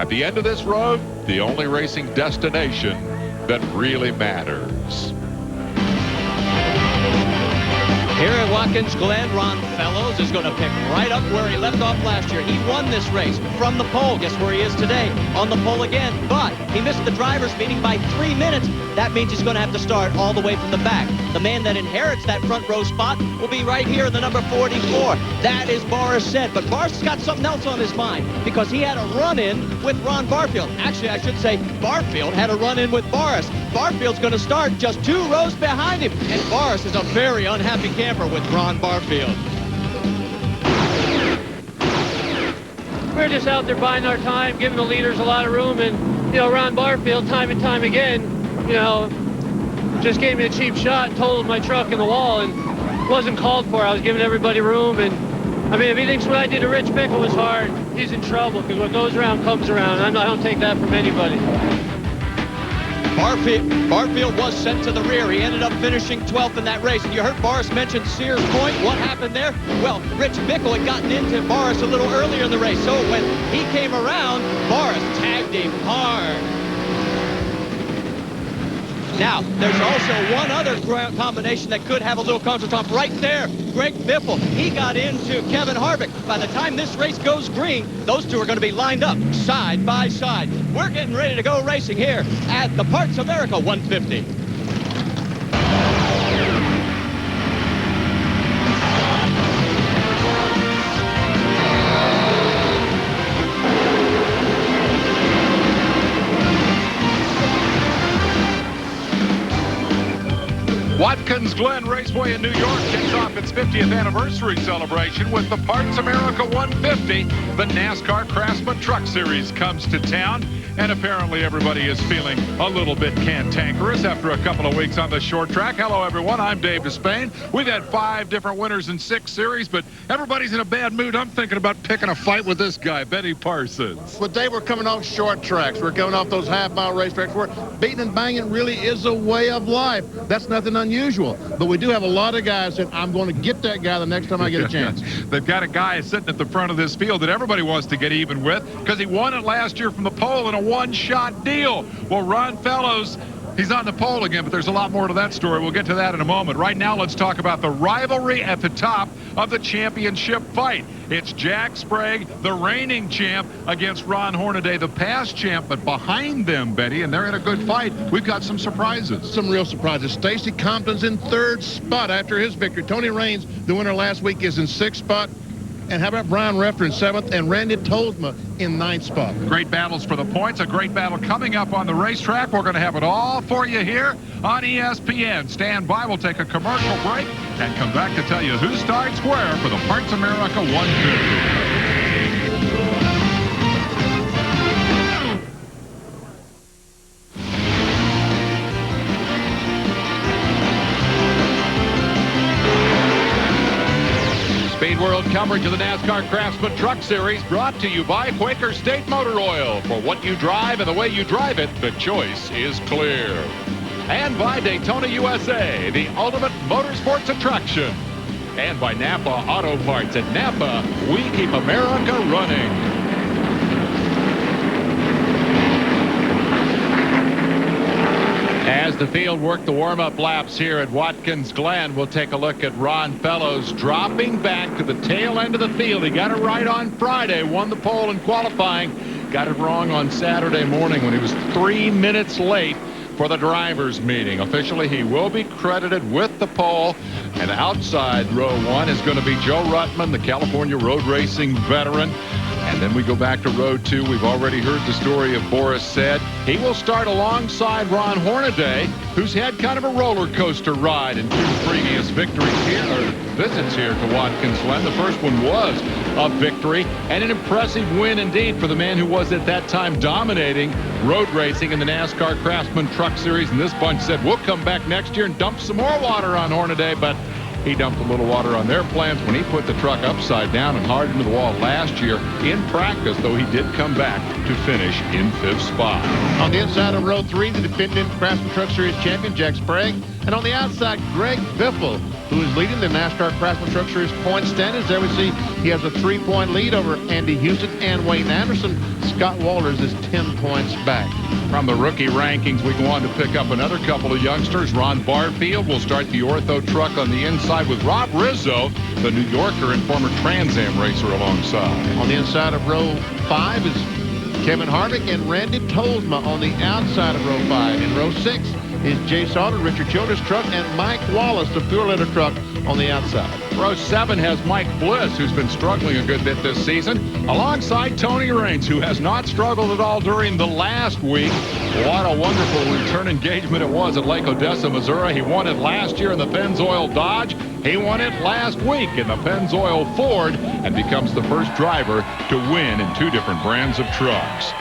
At the end of this road, the only racing destination that really matters. Here at Watkins Glen, Ron Fellows is going to pick right up where he left off last year. He won this race from the pole. Guess where he is today? On the pole again. But he missed the drivers' meeting by 3 minutes. That means he's going to have to start all the way from the back. The man that inherits that front row spot will be right here in the number 44. That is Boris Said. But Boris has got something else on his mind because he had a run-in with Ron Barfield. Actually, I should say Barfield had a run-in with Boris. Barfield's going to start just 2 rows behind him. And Boris is a very unhappy camper with Ron Barfield. We're just out there buying our time, giving the leaders a lot of room, and, you know, Ron Barfield, time and time again, you know, just gave me a cheap shot, totaled my truck in the wall, and wasn't called for. I was giving everybody room, and, I mean, if he thinks what I did to Rich Bickle was hard, he's in trouble, because what goes around comes around. I don't take that from anybody. Barfield was sent to the rear. He ended up finishing 12th in that race. And you heard Boris mention Sears Point. What happened there? Well, Rich Bickle had gotten into Boris a little earlier in the race. So when he came around, Boris tagged him hard. Now, there's also one other combination that could have a little contretemps right there. Greg Biffle, he got into Kevin Harvick. By the time this race goes green, those two are going to be lined up side by side. We're getting ready to go racing here at the Parts America 150. Watkins Glen Raceway in New York kicks off its 50th anniversary celebration with the Parts America 150. The NASCAR Craftsman Truck Series comes to town, and apparently everybody is feeling a little bit cantankerous after a couple of weeks on the short track. Hello, everyone. I'm Dave Despain. We've had 5 different winners in 6 series, but everybody's in a bad mood. I'm thinking about picking a fight with this guy, Benny Parsons. Well, Dave, we're coming off short tracks. We're coming off those half-mile racetracks where beating and banging really is a way of life. That's nothing unusual. But we do have a lot of guys that I'm going to get that guy the next time I get a chance. They've got a guy sitting at the front of this field that everybody wants to get even with because he won it last year from the pole in a one-shot deal. Well, Ron Fellows, he's on the pole again, but there's a lot more to that story. We'll get to that in a moment. Right now, let's talk about the rivalry at the top of the championship fight. It's Jack Sprague, the reigning champ, against Ron Hornaday, the past champ. But behind them, Betty, and they're in a good fight, we've got some surprises. Some real surprises. Stacy Compton's in 3rd spot after his victory. Tony Raines, the winner last week, is in 6th spot. And how about Brian Refter in 7th and Randy Tolsma in 9th spot? Great battles for the points. A great battle coming up on the racetrack. We're going to have it all for you here on ESPN. Stand by. We'll take a commercial break and come back to tell you who starts where for the Parts America 150. Speed World coverage of the NASCAR Craftsman Truck Series brought to you by Quaker State Motor Oil. For what you drive and the way you drive it, the choice is clear. And by Daytona USA, the ultimate motorsports attraction. And by Napa Auto Parts. At Napa, we keep America running. As the field worked the warm-up laps here at Watkins Glen, we'll take a look at Ron Fellows dropping back to the tail end of the field. He got it right on Friday, won the pole in qualifying, got it wrong on Saturday morning when he was 3 minutes late for the drivers' meeting. Officially, he will be credited with the pole, and outside row 1 is going to be Joe Ruttman, the California road racing veteran. And then we go back to row 2. We've already heard the story of Boris Said. He will start alongside Ron Hornaday, who's had kind of a roller coaster ride in 2 previous victories here, or visits here to Watkins Glen. The first one was a victory and an impressive win indeed for the man who was at that time dominating road racing in the NASCAR Craftsman Truck Series. And this bunch said, we'll come back next year and dump some more water on Hornaday, but he dumped a little water on their plans when he put the truck upside down and hard into the wall last year in practice, though he did come back to finish in 5th spot. On the inside of row 3, the defending Craftsman Truck Series champion, Jack Sprague. And on the outside, Greg Biffle, who is leading the NASCAR Craftsman Truck Series point standings. There we see he has a 3-point lead over Andy Houston and Wayne Anderson. Scott Walters is 10 points back. From the rookie rankings, we go on to pick up another couple of youngsters. Ron Barfield will start the Ortho truck on the inside with Rob Rizzo, the New Yorker and former Trans Am racer, alongside. On the inside of row 5 is Kevin Harvick and Randy Tolsma on the outside of row 5. In row 6 is Jay Sauter, Richard Childress truck, and Mike Wallace, the Pure Leather truck, on the outside. Row 7 has Mike Bliss, who's been struggling a good bit this season, alongside Tony Raines, who has not struggled at all during the last week. What a wonderful return engagement it was at Lake Odessa, Missouri. He won it last year in the Pennzoil Dodge. He won it last week in the Pennzoil Ford and becomes the first driver to win in 2 different brands of trucks.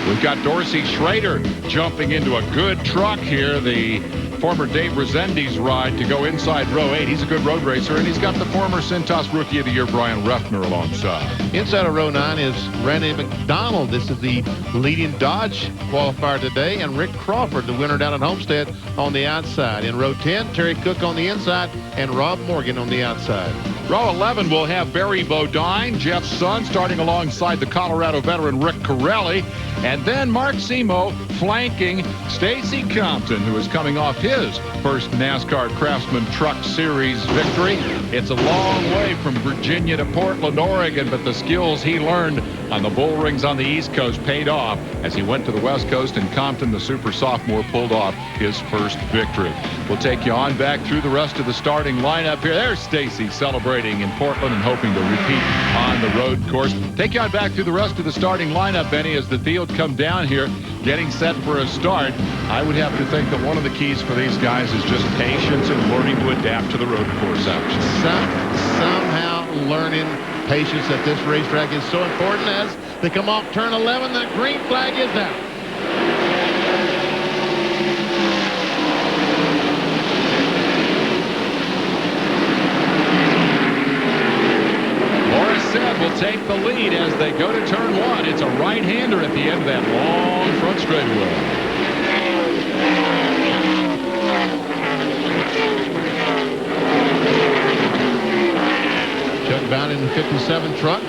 We've got Dorsey Schrader jumping into a good truck here, the former Dave Rezendes ride to go inside row 8. He's a good road racer, and he's got the former Cintas Rookie of the Year, Brian Ruffner, alongside. Inside of row 9 is Randy McDonald. This is the leading Dodge qualifier today, and Rick Crawford, the winner down at Homestead, on the outside. In row 10, Terry Cook on the inside and Rob Morgan on the outside. Row 11 will have Barry Bodine, Jeff's son, starting alongside the Colorado veteran Rick Corelli, and then Mark Simo flanking Stacy Compton, who is coming off his first NASCAR Craftsman Truck Series victory. It's a long way from Virginia to Portland, Oregon, but the skills he learned on the bull rings on the East Coast paid off as he went to the West Coast, and Compton, the super sophomore, pulled off his first victory. We'll take you on back through the rest of the starting lineup here. There's Stacy celebrating in Portland and hoping to repeat on the road course. Take you on back through the rest of the starting lineup, Benny, as the field come down here, getting set for a start. I would have to think that one of the keys for these guys is just patience and learning to adapt to the road course action. Somehow learning patience at this racetrack is so important. As they come off turn 11, that green flag is out. Will take the lead as they go to turn 1. It's a right-hander at the end of that long front straightaway. Chuck Bound in the 57 truck.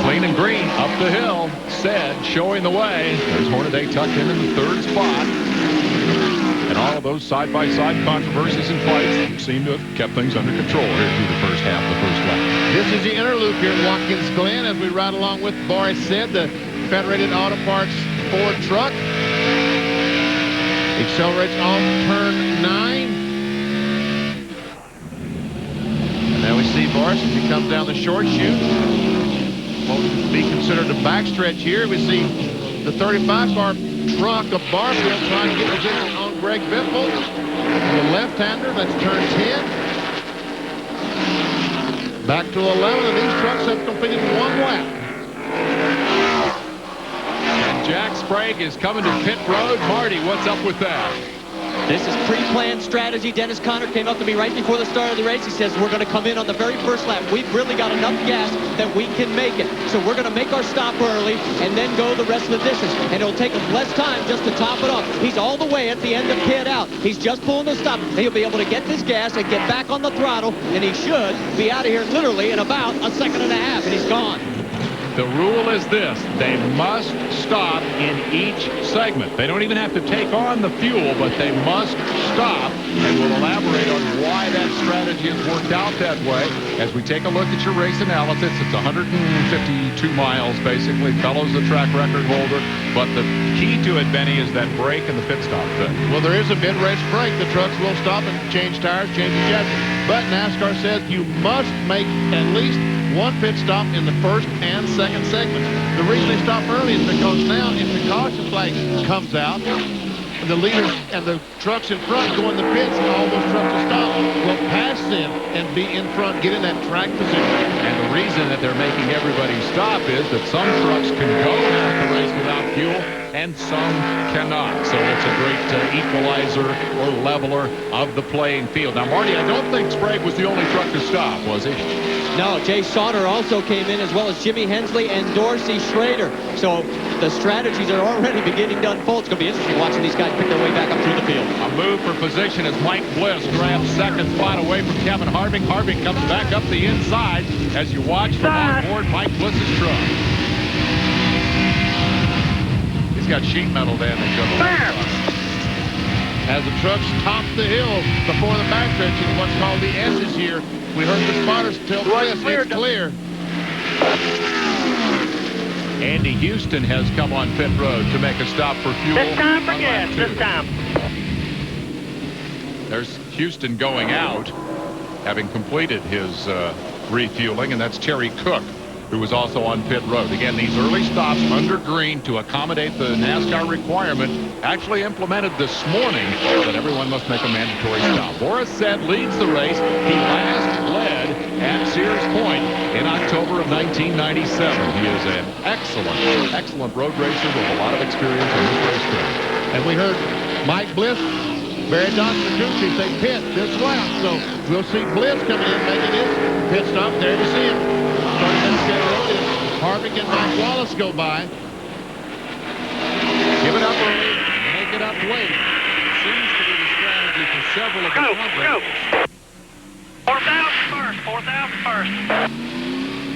Clean and green up the hill. Said showing the way. There's Hornaday tucked in the 3rd spot. And all of those side-by-side controversies and fights seem to have kept things under control here through the first half of the first lap. This is the inner loop here at Watkins Glen as we ride along with Boris Said, the Federated Auto Parts Ford truck. Accelerates off turn 9. And now we see Boris as he comes down the short chute. Won't be considered a backstretch here. We see the 35-car truck of Barfield trying to get position on Greg Biffle. The left-hander, that's turn 10. Back to 11, and these trucks have completed 1 lap. And Jack Sprague is coming to pit road. Marty, what's up with that? This is pre-planned strategy. Dennis Conner came up to me right before the start of the race. He says, we're going to come in on the very first lap. We've really got enough gas that we can make it. So we're going to make our stop early and then go the rest of the distance. And it'll take him less time just to top it off. He's all the way at the end of pit out. He's just pulling the stop. He'll be able to get this gas and get back on the throttle. And he should be out of here literally in about a second and a half. And he's gone. The rule is this: they must stop in each segment. They don't even have to take on the fuel, but they must stop. And we'll elaborate on why that strategy has worked out that way as we take a look at your race analysis. It's 152 miles, basically. Fellow's the track record holder. But the key to it, Benny, is that brake and the pit stop thing. Well, there is a mid-race break. The trucks will stop and change tires, change the chassis. But NASCAR says you must make at least 1 pit stop in the first and second segments. The reason they stop early is because now if the caution flag comes out, the leaders and the trucks in front go in the pits, and all those trucks will stop, will pass them and be in front, get in that track position. And the reason that they're making everybody stop is that some trucks can go half the race without fuel and some cannot. So it's a great equalizer or leveler of the playing field. Now, Marty, I don't think Sprague was the only truck to stop, was he? No, Jay Sauter also came in, as well as Jimmy Hensley and Dorsey Schrader. So the strategies are already beginning to unfold. It's going to be interesting watching these guys pick their way back up through the field. A move for position as Mike Bliss grabs second spot away from Kevin Harvick. Harvick comes back up the inside as you watch from on board Mike Bliss's truck. He's got sheet metal damage on the left. As the trucks top the hill before the backstretch in what's called the S's here, we heard the spotters tell Bliss it's clear. Andy Houston has come on pit road to make a stop for fuel. This time for gas, this time. There's Houston going out, having completed his refueling, and that's Terry Cook, who was also on pit road. Again, these early stops under green to accommodate the NASCAR requirement actually implemented this morning that everyone must make a mandatory stop. Boris said leads the race. He last led at Sears Point in October of 1997. He is an excellent road racer with a lot of experience on this racetrack. And we heard Mike Bliss, Barry Dawson, the crew chief, say pit this lap. So we'll see Bliss coming in making his pit stop. There you see him. Harvick and Mike Wallace go by. Give it up early, make it up late. Seems to be the strategy for several of the front runners. 4,000 first, 4,000 first.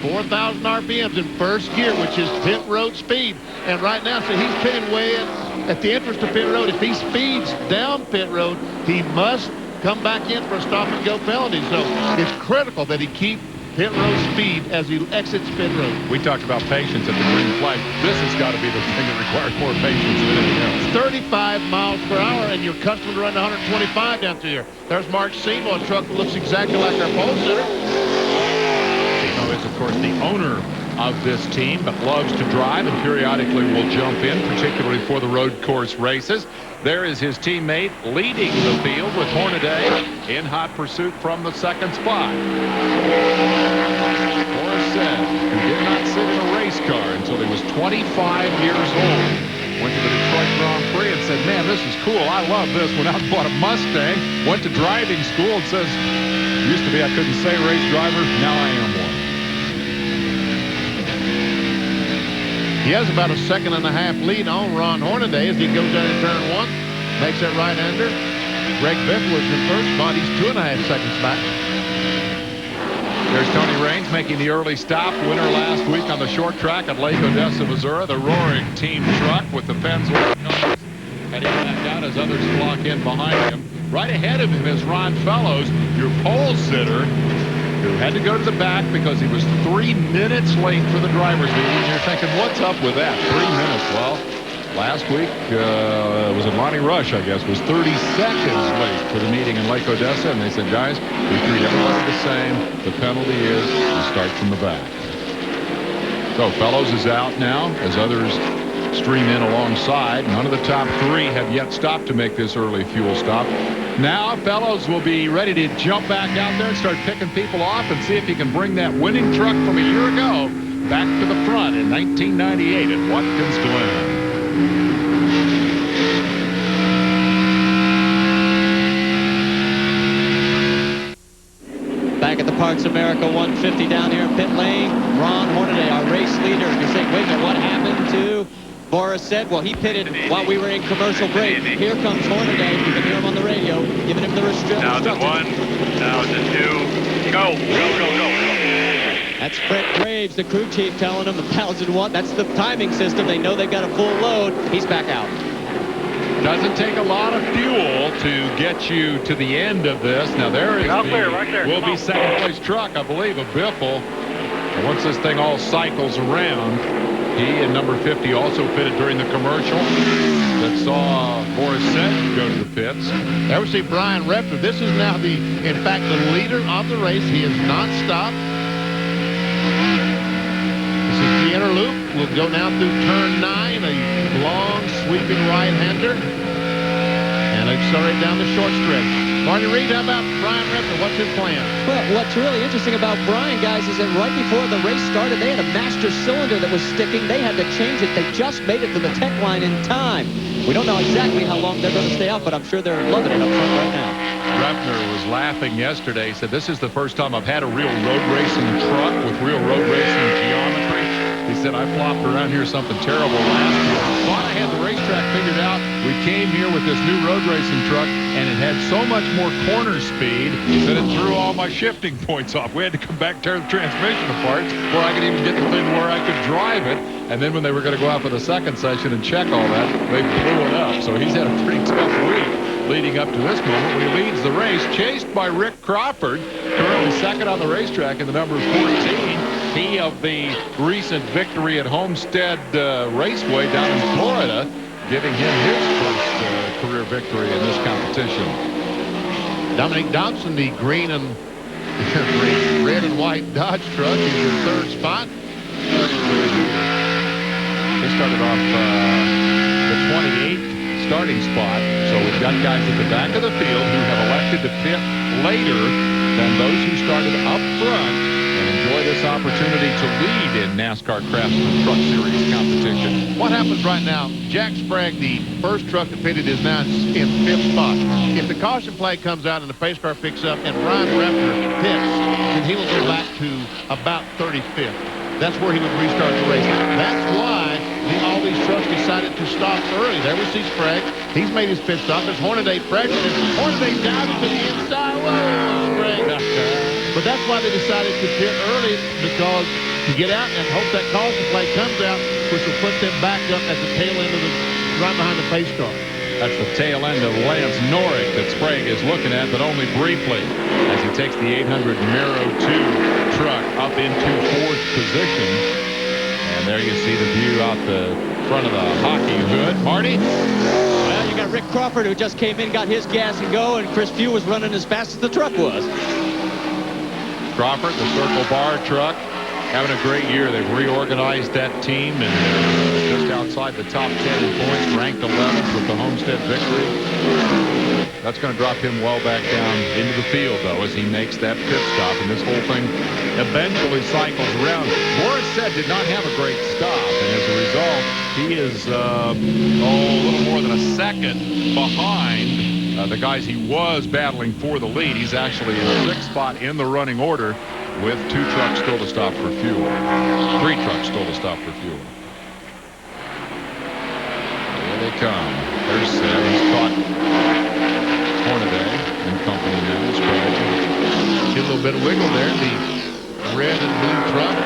4,000 RPMs in first gear, which is pit road speed. And right now, so he's pitting way at the entrance to pit road. If he speeds down pit road, he must come back in for a stop and go penalty. So it's critical that he keep pit road speed as he exits pit road. We talked about patience at the green flag. This has got to be the thing that requires more patience than anything else. 35 miles per hour, and you're accustomed to run 125 down through here. There's Mark Seymour, a truck that looks exactly like our pole sitter. Seymour is, of course, the owner of this team, but loves to drive and periodically will jump in, particularly for the road course races. There is his teammate leading the field with Hornaday in hot pursuit from the second spot. Boris said he did not sit in a race car until he was 25 years old. Went to the Detroit Grand Prix and said, man, this is cool. I love this. Went out and bought a Mustang. Went to driving school and says, used to be I couldn't say race driver. Now I am one. He has about a second-and-a-half lead on Ron Hornaday as he goes down in turn one. Makes that right-hander. Greg Biffle is in third spot. He's 2.5 seconds back. There's Tony Raines making the early stop. Winner last week on the short track at Lake Odessa, Missouri. The roaring team truck with the Pennzoil colors heading back out as others flock in behind him. Right ahead of him is Ron Fellows, your pole sitter, who had to go to the back because he was 3 minutes late for the driver's meeting. And you're thinking, what's up with that? 3 minutes. Well, last week, was it Lonnie Rush, I guess, was 30 seconds late for the meeting in Lake Odessa. And they said, guys, we treat everybody the same. The penalty is you start from the back. So Fellows is out now as others stream in alongside. None of the top three have yet stopped to make this early fuel stop. Now Fellows will be ready to jump back out there and start picking people off and see if he can bring that winning truck from a year ago back to the front in 1998 at Watkins Glen. Back at the Parks America 150 down here in pit lane. Ron Hornaday, our race leader. You're saying, wait a minute, what happened to Boris said? Well, he pitted while we were in commercial break. Here comes Hornaday. You can hear him on the radio, giving him the instructions. 1,001, 1,002, go. That's Fred Graves, the crew chief, telling him 1,001. That's the timing system. They know they've got a full load. He's back out. Doesn't take a lot of fuel to get you to the end of this. Now there is Out there, right there. will Come be on. second place truck, I believe, a Biffle. And once this thing all cycles around, he and number 50 also pitted during the commercial that saw Boris Said go to the pits. There we see Brian Repter. This is now in fact, the leader of the race. He is not stopped. This is the inner loop. We'll go now through turn 9, a long sweeping right-hander, and accelerate down the short stretch. Marty Reed, how about Brian Repter? What's his plan? Well, what's really interesting about Brian, guys, is that right before the race started, they had a master cylinder that was sticking. They had to change it. They just made it to the tech line in time. We don't know exactly how long they're going to stay out, but I'm sure they're loving it up front right now. Repner was laughing yesterday. He said, this is the first time I've had a real road racing truck with real road racing geometry. He said, I flopped around here something terrible last year. Thought I had the racetrack figured out. We came here with this new road racing truck, and it had so much more corner speed that it threw all my shifting points off. We had to come back, tear the transmission apart before I could even get the thing where I could drive it. And then when they were going to go out for the second session and check all that, they blew it up. So he's had a pretty tough week leading up to this moment when he leads the race, chased by Rick Crawford, currently second on the racetrack in the number 14. He of the recent victory at Homestead Raceway down in Florida, giving him his first career victory in this competition. Dominic Dobson, the green and red and white Dodge truck, is in third spot. They started off the 28th starting spot, so we've got guys at the back of the field who have elected to pit later than those who started up front and enjoy this opportunity to lead in NASCAR Craftsman Truck Series competition. What happens right now? Jack Sprague, the first truck that pitted, is now in fifth spot. If the caution flag comes out and the pace car picks up and Brian Refner pits, then he will go back to about 35th. That's where he would restart the race. That's why all these trucks decided to stop early. There we see Sprague. He's made his pit stop. There's Hornaday pressuring him. Hornaday diving to the inside. Whoa, Sprague. But that's why they decided to pit early, because to get out and hope that caution flag comes out, which will put them back up at the tail end of right behind the pace car. That's the tail end of Lance Norrick that Sprague is looking at, but only briefly, as he takes the 800 Mero 2 truck up into fourth position. And there you see the view out the front of the hockey hood. Marty? Well, you got Rick Crawford, who just came in, got his gas and go, and Chris Few was running as fast as the truck was. Crawford, the Circle Bar truck, having a great year. They've reorganized that team, and they're just outside the top 10 in points, ranked 11th with the Homestead victory. That's going to drop him well back down into the field, though, as he makes that pit stop, and this whole thing eventually cycles around. Boris said did not have a great stop, and as a result, he is a little more than a second behind the guys he was battling for the lead. He's actually in the sixth spot in the running order, with two trucks still to stop for fuel. Three trucks still to stop for fuel. Here they come. There's Seth. He's caught Hornaday and company now. Get a little bit of wiggle there. The red and blue truck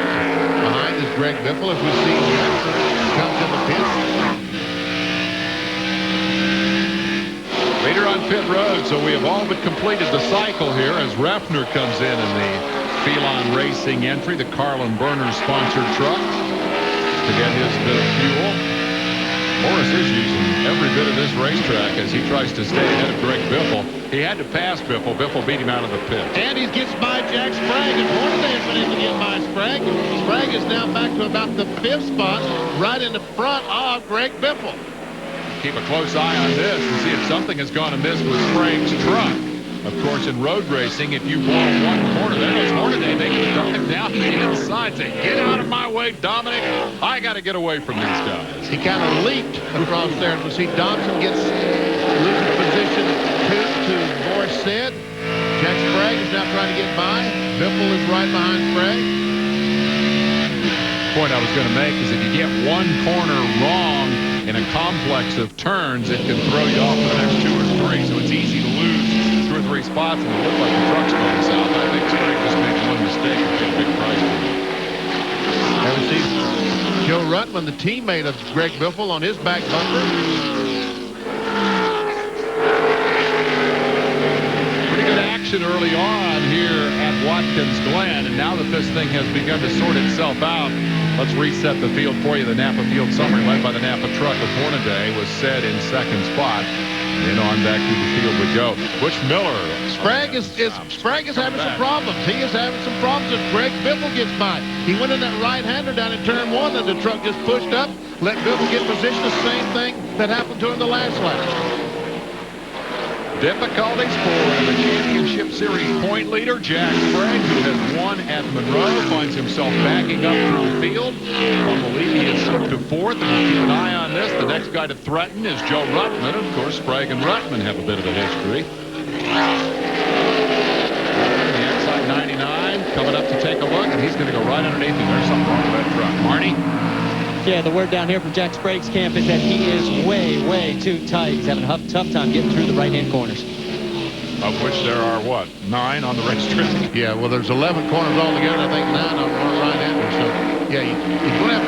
behind is Greg Biffle. If we see Jackson comes in the pit. Later on pit road, so we have all but completed the cycle here as Refner comes in the Phelan Racing entry, the Carlin Burners sponsored truck, to get his bit of fuel. Morris is using every bit of this racetrack as he tries to stay ahead of Greg Biffle. He had to pass Biffle. Biffle beat him out of the pit. And he gets by Jack Sprague, and Hornaday has been able to get by Sprague. Sprague is now back to about the fifth spot, right in the front of Greg Biffle. Keep a close eye on this and see if something has gone amiss with Sprague's truck. Of course, in road racing, if you blow one corner, there goes Hornaday making a dive down the inside. Say, get out of my way, Dominic. I got to get away from these guys. He kind of leaped across there, and we see Dobson gets losing position to Boris said. Jack Sprague is now trying to get by. Biffle is right behind Sprague. The point I was going to make is if you get one corner wrong in a complex of turns, it can throw you off for the next two or three. So it's easy to lose 2 or 3 spots and it looked like the truck's going south. I think Sprague just made one mistake and paid a big price for it. There we see Joe Ruttman, the teammate of Greg Biffle, on his back bumper. Pretty good action early on here at Watkins Glen, and now that this thing has begun to sort itself out, let's reset the field for you. The Napa Field summary led by the Napa truck of Hornaday was set in second spot. And on back to the field we go. Butch Miller. Sprague is having some problems. He is having some problems if Greg Biffle gets by. He went in that right-hander down in turn 1, and the truck just pushed up, let Biffle get position. The same thing that happened to him the last lap. Difficulties for the championship series point leader, Jack Sprague, who has won at Monroe, finds himself backing up through the field. On the lead, he is slipped to fourth, and we'll keep an eye on this. The next guy to threaten is Joe Ruttman. Of course, Sprague and Ruttman have a bit of a history. The outside 99 coming up to take a look. and he's going to go right underneath him. There's something wrong with that truck. Marty? Yeah, the word down here from Jack Sprague's camp is that he is way too tight. He's having a tough time getting through the right-hand corners. Of which there are, what, 9 on the racetrack? Yeah, well, there's 11 corners altogether. I think 9 on the right-hander. So, yeah, he's going to have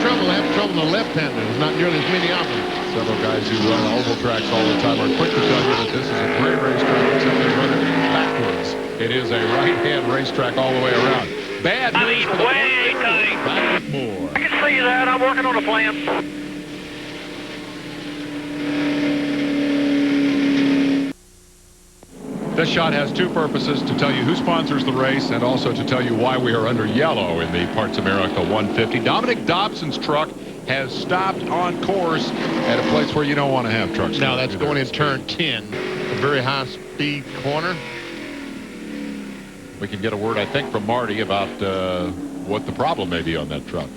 trouble in the left-hander. There's not nearly as many of them. Several guys who run oval tracks all the time are quick to tell you that this is a great racetrack, except they run it backwards. It is a right-hand racetrack all the way around. Bad news for the way tight. Back with more. I can see that. I'm working on a plan. This shot has 2 purposes: to tell you who sponsors the race and also to tell you why we are under yellow in the Parts America 150. Dominic Dobson's truck has stopped on course at a place where you don't want to have trucks. Now that's going in turn 10, a very high-speed corner. We can get a word, I think, from Marty about what the problem may be on that truck.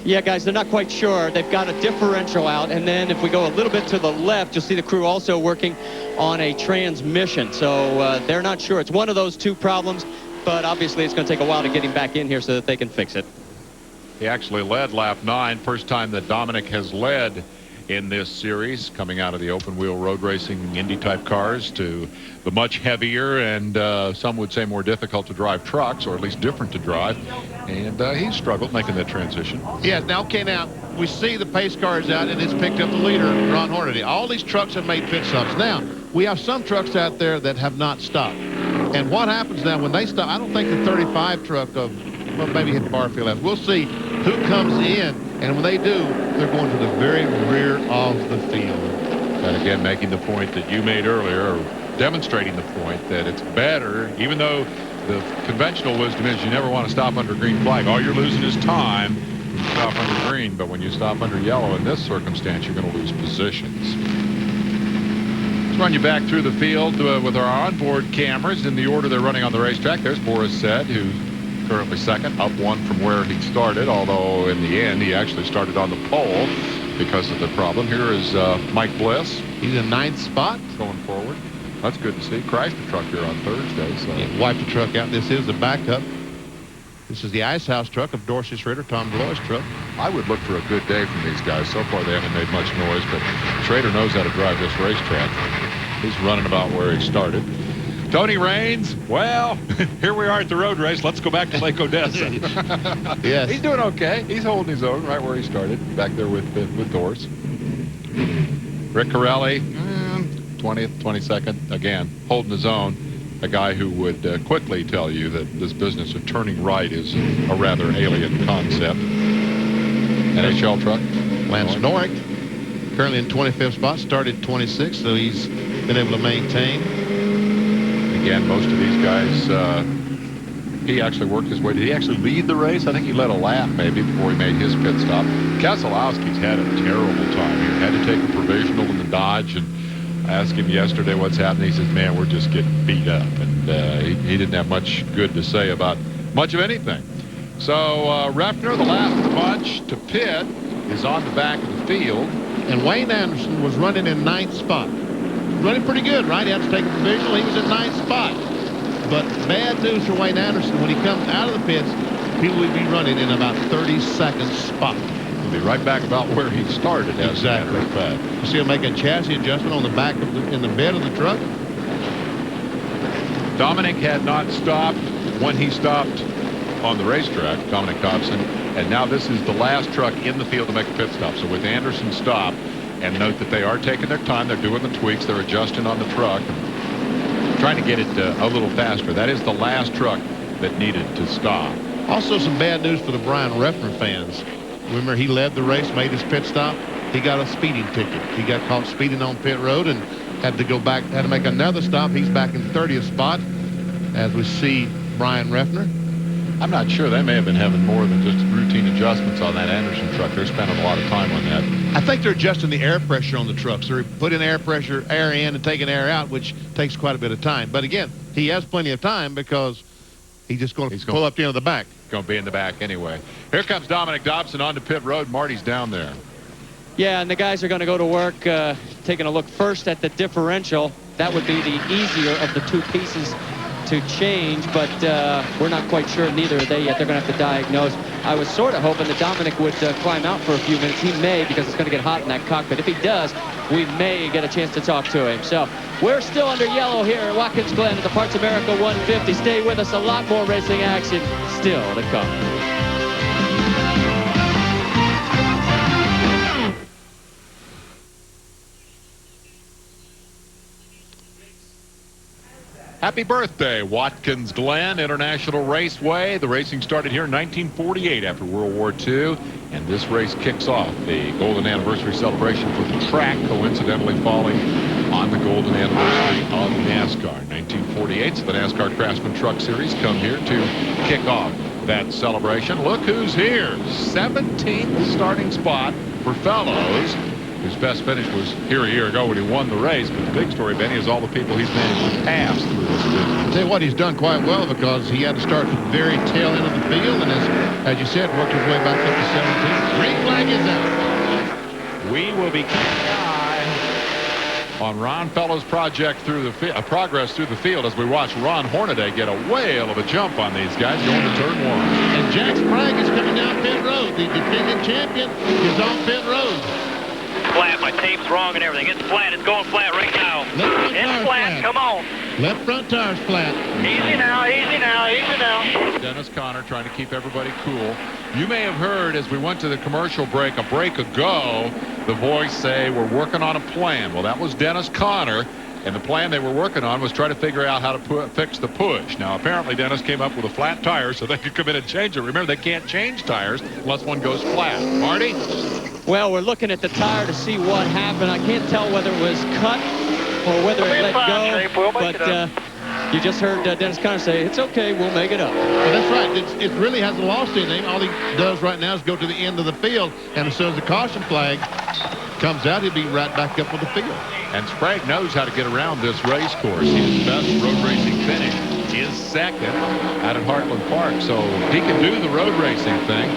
Yeah, guys, they're not quite sure. They've got a differential out, and then if we go a little bit to the left, you'll see the crew also working on a transmission. So they're not sure. It's one of those 2 problems, but obviously it's going to take a while to get him back in here so that they can fix it. He actually led lap 9, first time that Dominic has led in this series, coming out of the open wheel road racing Indy type cars to the much heavier and some would say more difficult to drive trucks, or at least different to drive, and he's struggled making that transition. Yeah, now we see the pace cars out, and it's picked up the leader, Ron Hornaday. All these trucks have made pit stops. Now we have some trucks out there that have not stopped, and what happens now when they stop? I don't think the 35 truck of, well, maybe hit Barfield has. We'll see who comes in, and when they do, they're going to the very rear of the field. And again, making the point that you made earlier, or demonstrating the point that it's better, even though the conventional wisdom is you never want to stop under green flag. All you're losing is time when you stop under green, but when you stop under yellow in this circumstance, you're going to lose positions. Let's run you back through the field with our onboard cameras in the order they're running on the racetrack. There's Boris Said, who's currently second, up 1 from where he started, although in the end he actually started on the pole because of the problem. Here is Mike Bliss. He's in 9th spot. Going forward. That's good to see. Crashed the truck here on Thursday. So. Yeah, wiped the truck out. This is the backup. This is the Ice House truck of Dorsey Schrader, Tom Deloy's truck. I would look for a good day from these guys. So far they haven't made much noise, but Schrader knows how to drive this racetrack. He's running about where he started. Tony Raines, well, here we are at the road race. Let's go back to Lake Odessa. Yes. He's doing okay. He's holding his own right where he started, back there with Doors. Rick Corelli, 20th, 22nd, again, holding his own. A guy who would quickly tell you that this business of turning right is a rather alien concept. NHL truck. Lance Norick, currently in 25th spot, started 26th, so he's been able to maintain. Again, most of these guys, he actually worked his way. Did he actually lead the race? I think he led a lap maybe before he made his pit stop. Keselowski's had a terrible time here. Had to take a provisional in the Dodge, and I asked him yesterday what's happening. He says, man, we're just getting beat up. And he didn't have much good to say about much of anything. So Refner, the last of the bunch to pit, is on the back of the field. And Wayne Anderson was running in 9th spot. Running pretty good, right? He had to take a provisional. He was in 9th spot. But bad news for Wayne Anderson. When he comes out of the pits, he will be running in about 32nd spot. He'll be right back about where he started. Exactly. You see him make a chassis adjustment on the back of in the bed of the truck. Dominic had not stopped when he stopped on the racetrack, Dominic Dobson, and now this is the last truck in the field to make a pit stop. So with Anderson stopped, and note that they are taking their time. They're doing the tweaks. They're adjusting on the truck and trying to get it a little faster. That is the last truck that needed to stop. Also some bad news for the Brian Refner fans. Remember, he led the race, made his pit stop. He got a speeding ticket. He got caught speeding on pit road and had to go back, had to make another stop. He's back in 30th spot as we see Brian Refner. I'm not sure. They may have been having more than just routine adjustments on that Anderson truck. They're spending a lot of time on that. I think they're adjusting the air pressure on the trucks. They're putting air in and taking air out, which takes quite a bit of time. But again, he has plenty of time because he's just going to pull up the end of the back. Going to be in the back anyway. Here comes Dominic Dobson onto pit road. Marty's down there. Yeah, and the guys are going to go to work taking a look first at the differential. That would be the easier of the 2 pieces to change, but we're not quite sure. Neither are they yet. They're going to have to diagnose. I was sort of hoping that Dominic would climb out for a few minutes. He may, because it's going to get hot in that cockpit. If he does, we may get a chance to talk to him. So we're still under yellow here at Watkins Glen at the Parts America 150. Stay with us. A lot more racing action still to come. Happy birthday, Watkins Glen International Raceway. The racing started here in 1948 after World War II, and this race kicks off the golden anniversary celebration for the track, coincidentally falling on the golden anniversary of NASCAR. 1948, so the NASCAR Craftsman Truck Series come here to kick off that celebration. Look who's here. 17th starting spot for Fellows. His best finish was here a year ago when he won the race. But the big story, Benny, is all the people he's managed to pass through this business. I'll tell you what, he's done quite well because he had to start at the very tail end of the field, and as you said, worked his way back up to 17th. Green flag is out. We will be keeping an eye on Ron Fellows' progress through the field as we watch Ron Hornaday get a whale of a jump on these guys going to turn one. And Jack Sprague is coming down pit road. The defending champion is on pit road. Flat, my tape's wrong and everything. It's flat. It's going flat right now. It's flat. Come on. Left front tire's flat. Easy now, easy now, easy now. Dennis Conner trying to keep everybody cool. You may have heard as we went to the commercial break ago, the voice say, we're working on a plan. Well, that was Dennis Conner. And the plan they were working on was try to figure out how to fix the push. Now, apparently, Dennis came up with a flat tire so they could come in and change it. Remember, they can't change tires unless one goes flat. Marty? Well, we're looking at the tire to see what happened. I can't tell whether it was cut or whether it let go. But you just heard Dennis Conner say, it's okay, we'll make it up. Well, that's right. It really hasn't lost anything. All he does right now is go to the end of the field. And as soon as the caution flag comes out, he'll be right back up on the field. And Sprague knows how to get around this race course. His best road racing finish is second out at Heartland Park. So he can do the road racing thing.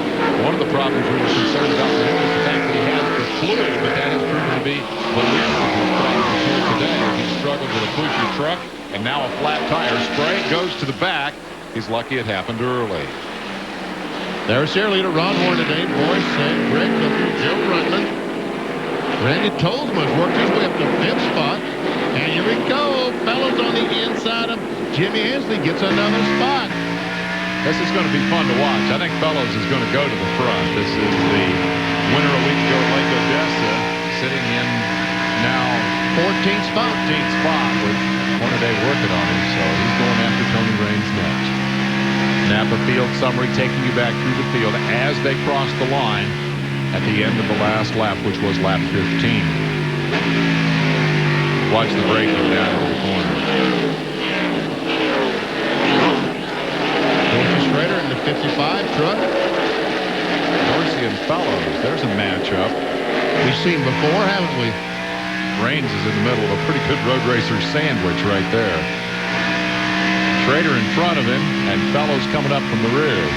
One of the problems we were concerned about for him is the fact that he has the fluid, but that has proven to be the least of his problems here today. He struggled with a pushy truck and now a flat tire. Sprague goes to the back. He's lucky it happened early. There's their leader, Ron Hornaday, Boyce, Greg Hooker, Joe Rutland. Randy Tolsma's worked his way up to 5th spot. And here we go. Fellows on the inside of Jimmy Hensley gets another spot. This is going to be fun to watch. I think Fellows is going to go to the front. This is the winner a week ago, Lake Odessa, sitting in now 14th spot. 14th spot with Hornaday working on him. So he's going after Tony Raines next. Napa Field summary taking you back through the field as they cross the line at the end of the last lap, which was lap 15. Watch the braking down in the corner. Dorsey Schrader in the 55 truck. Dorsey and Fellows. There's a matchup. We've seen before, haven't we? Raines is in the middle of a pretty good road racer sandwich right there. Schrader in front of him, and Fellows coming up from the rear.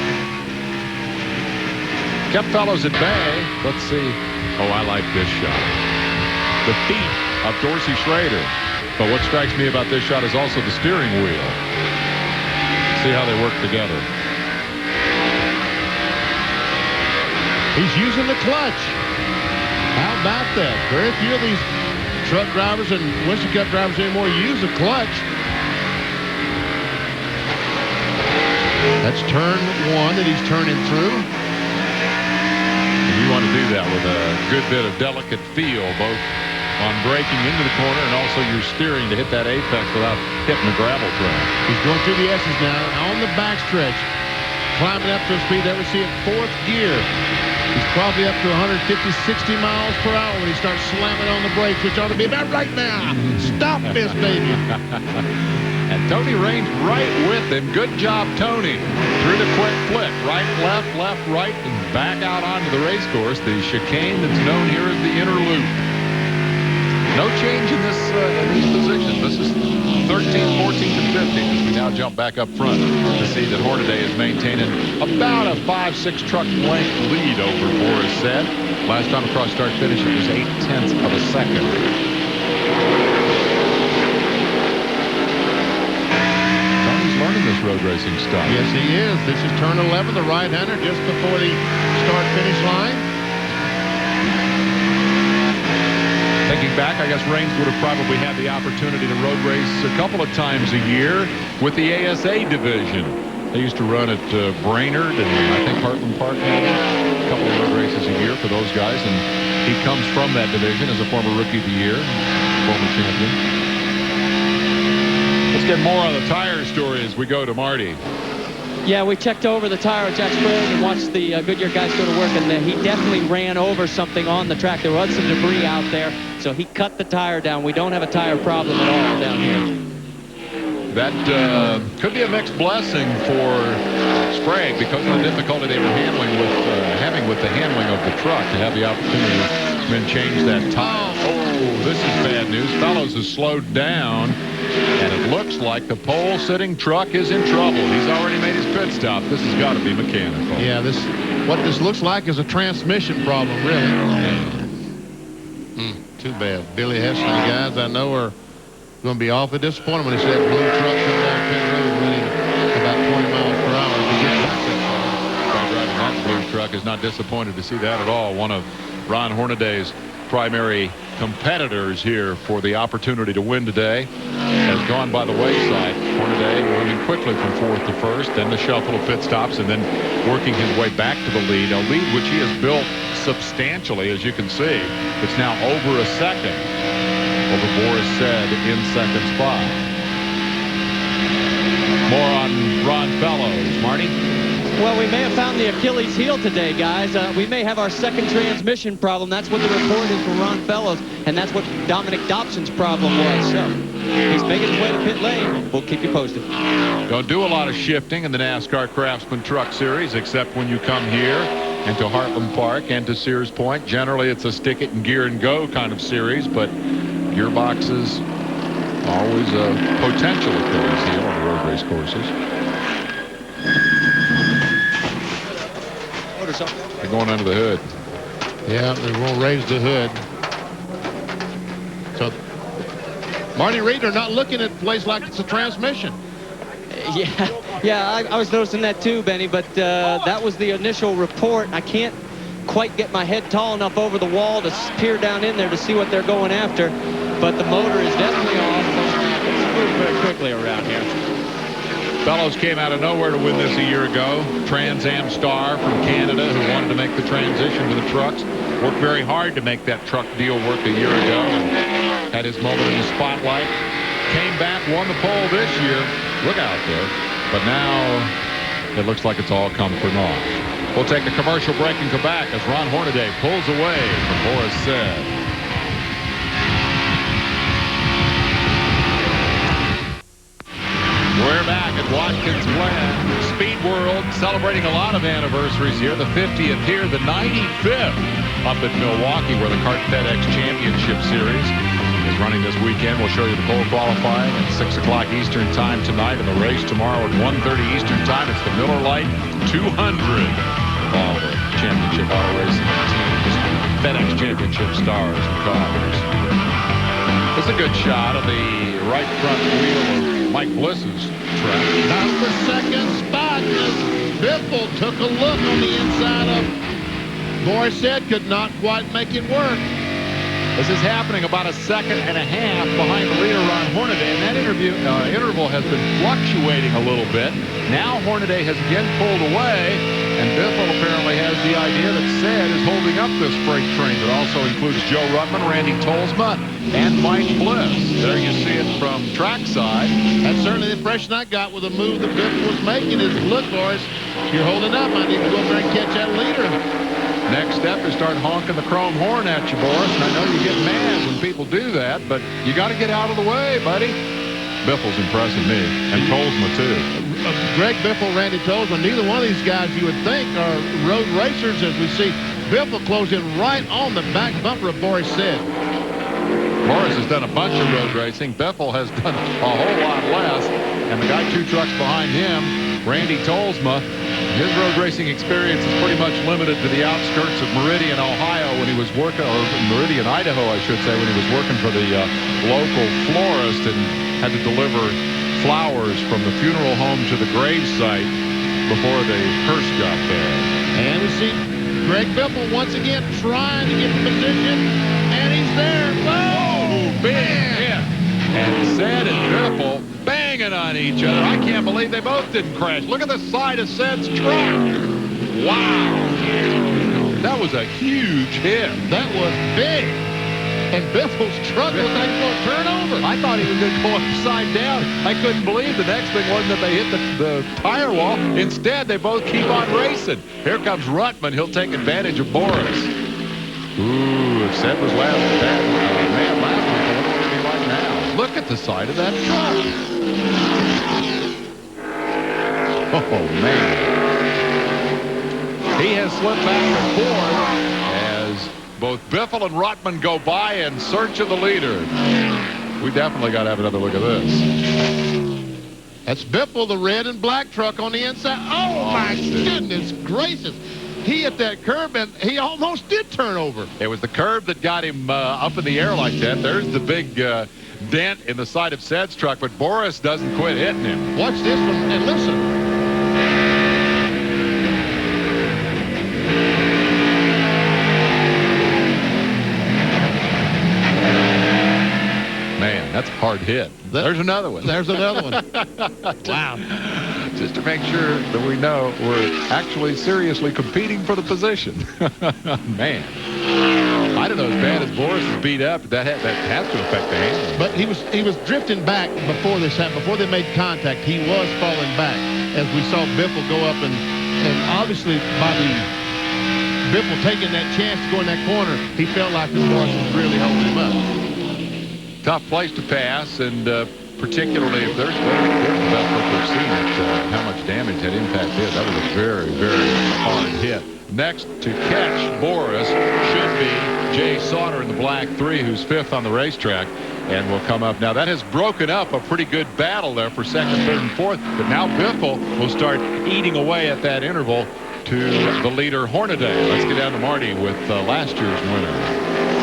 Kept Fellows at bay. Let's see. Oh, I like this shot. The feet of Dorsey Schrader. But what strikes me about this shot is also the steering wheel. See how they work together. He's using the clutch. How about that? Very few of these truck drivers and Winston Cup drivers anymore use the clutch. That's turn 1 that he's turning through. You want to do that with a good bit of delicate feel, both on braking into the corner and also your steering to hit that apex without hitting the gravel track. He's going through the S's now on the backstretch, climbing up to a speed that we see in 4th gear. He's probably up to 150, 60 miles per hour when he starts slamming on the brakes, which ought to be about right now. Stop this, baby. And Tony Raines right with him. Good job, Tony. Through the quick flick. Right, left, right, and back out onto the race course. The chicane that's known here as the inner loop. No change in these positions. This is 13, 14, and 15 as we now jump back up front to see that Hornaday is maintaining about a 5-6 truck length lead over Boris said. Last time across start finish it was 0.8 of a second. road racing stuff. Yes, he is. This is turn 11, the right-hander, just before the start-finish line. Thinking back, I guess Raines would have probably had the opportunity to road race a couple of times a year with the ASA division. They used to run at Brainerd and I think Heartland Park, maybe. A couple of road races a year for those guys, and he comes from that division as a former Rookie of the Year, former champion. Let's get more on the tire story as we go to Marty. Yeah, we checked over the tire at Jack Sprague and watched the Goodyear guys go to work, and he definitely ran over something on the track. There was some debris out there, so he cut the tire down. We don't have a tire problem at all down here. That could be a mixed blessing for Sprague because of the difficulty they were having with the handling of the truck, to have the opportunity to come and change that tire. Oh, this is bad news. Fellows has slowed down, and it looks like the pole-sitting truck is in trouble. He's already made his pit stop. This has got to be mechanical. Yeah, what this looks like is a transmission problem, really. Too bad. Billy Hester, the guys I know are going to be awfully disappointed when they see that blue truck come down pit road running about 20 miles per hour. Driving that blue truck is not disappointed to see that at all. One of Ron Hornaday's primary competitors here for the opportunity to win today has gone by the wayside. Hornaday moving quickly from 4th to 1st, then the shuffle of pit stops, and then working his way back to the lead. A lead which he has built substantially, as you can see. It's now over a second over Boris Said in second spot. More on Ron Fellows. Marty? Well, we may have found the Achilles heel today, guys. We may have our second transmission problem. That's what the report is from Ron Fellows, and that's what Dominic Dobson's problem was. So he's making his way to pit lane. We'll keep you posted. Don't do a lot of shifting in the NASCAR Craftsman Truck Series, except when you come here and to Heartland Park and to Sears Point. Generally, it's a stick it and gear and go kind of series, but gearboxes always a potential Achilles heel on the road race courses. They're going under the hood. Yeah, they won't raise the hood. So Marty Reed are not looking at a place like it's a transmission. Yeah, I was noticing that too, Benny, but that was the initial report. I can't quite get my head tall enough over the wall to peer down in there to see what they're going after, but the motor is definitely off. Let's move very quickly around here. Fellows came out of nowhere to win this a year ago. Trans Am star from Canada who wanted to make the transition to the trucks. Worked very hard to make that truck deal work a year ago and had his moment in the spotlight. Came back, won the pole this year. Look out there. But now it looks like it's all come for naught. We'll take a commercial break and come back as Ron Hornaday pulls away from Boris Said. We're back at Watkins Glen. Speed World celebrating a lot of anniversaries here. The 50th here, the 95th up at Milwaukee, where the Kart FedEx Championship Series is running this weekend. We'll show you the pole qualifying at 6 o'clock Eastern time tonight, and the race tomorrow at 1:30 Eastern time. It's the Miller Lite 200. All the championship auto racing teams, FedEx Championship stars and cars. It's a good shot of the right front wheel of Mike Bliss's track. That's the second spot. Biffle took a look on the inside of Boris Said, could not quite make it work. This is happening about a second and a half behind the leader, Ron Hornaday, and that interval has been fluctuating a little bit. Now Hornaday has again pulled away, and Biffle apparently has the idea that Said is holding up this freight train that also includes Joe Ruttman, Randy Tolsma, and Mike Bliss. There you see it from trackside. That's certainly the impression I got with the move that Biffle was making is, look, Boris, you're holding up. I need to go over there and catch that leader. Next step is start honking the chrome horn at you, Boris. And I know you get mad when people do that, but you got to get out of the way, buddy. Biffle's impressing me, and Tolsma too. Greg Biffle, Randy Tolsma, neither one of these guys you would think are road racers, as we see Biffle close in right on the back bumper of Boris Said. Boris has done a bunch of road racing. Biffle has done a whole lot less. And the guy 2 trucks behind him, Randy Tolsma, his road racing experience is pretty much limited to the outskirts of Meridian, Ohio, when he was working, or Meridian, Idaho, I should say, when he was working for the local florist and had to deliver flowers from the funeral home to the grave site before the hearse got there. And we see Greg Biffle once again trying to get in position, and he's there. Oh, big hit. And Ced and Biffle banging on each other. I can't believe they both didn't crash. Look at the side of Ced's truck. Wow. That was a huge hit. That was big. And Biffle's truck was like going to turn over. I thought he was going to go upside down. I couldn't believe the next thing wasn't that they hit the tire wall. Instead, they both keep on racing. Here comes Ruttman. He'll take advantage of Boris. Ooh, if Ced was last week, look what it'll be like now. Look at the side of that truck. Oh, man. He has slipped back and forth as both Biffle and Ruttman go by in search of the leader. We definitely got to have another look at this. That's Biffle, the red and black truck on the inside. Oh, my goodness gracious. He hit that curb, and he almost did turn over. It was the curb that got him up in the air like that. There's the big dent in the side of Ced's truck, but Boris doesn't quit hitting him. Watch this one, and listen. Man, that's a hard hit. There's another one. There's another one. Wow. Just to make sure that we know we're actually seriously competing for the position. Man. I don't know, as bad as Boris is beat up, that has to affect the handling. But he was drifting back before this happened. Before they made contact, he was falling back. As we saw Biffle go up, and obviously by the Biffle taking that chance to go in that corner, he felt like the Boris was really holding him up. Tough place to pass, and particularly if there's the best look we've seen at how much damage that impact did. That was a very, very hard hit. Next to catch Boris should be Jay Sauter in the black 3, who's 5th on the racetrack, and will come up. Now, that has broken up a pretty good battle there for 2nd, 3rd, and 4th, but now Biffle will start eating away at that interval to the leader, Hornaday. Let's get down to Marty with last year's winner.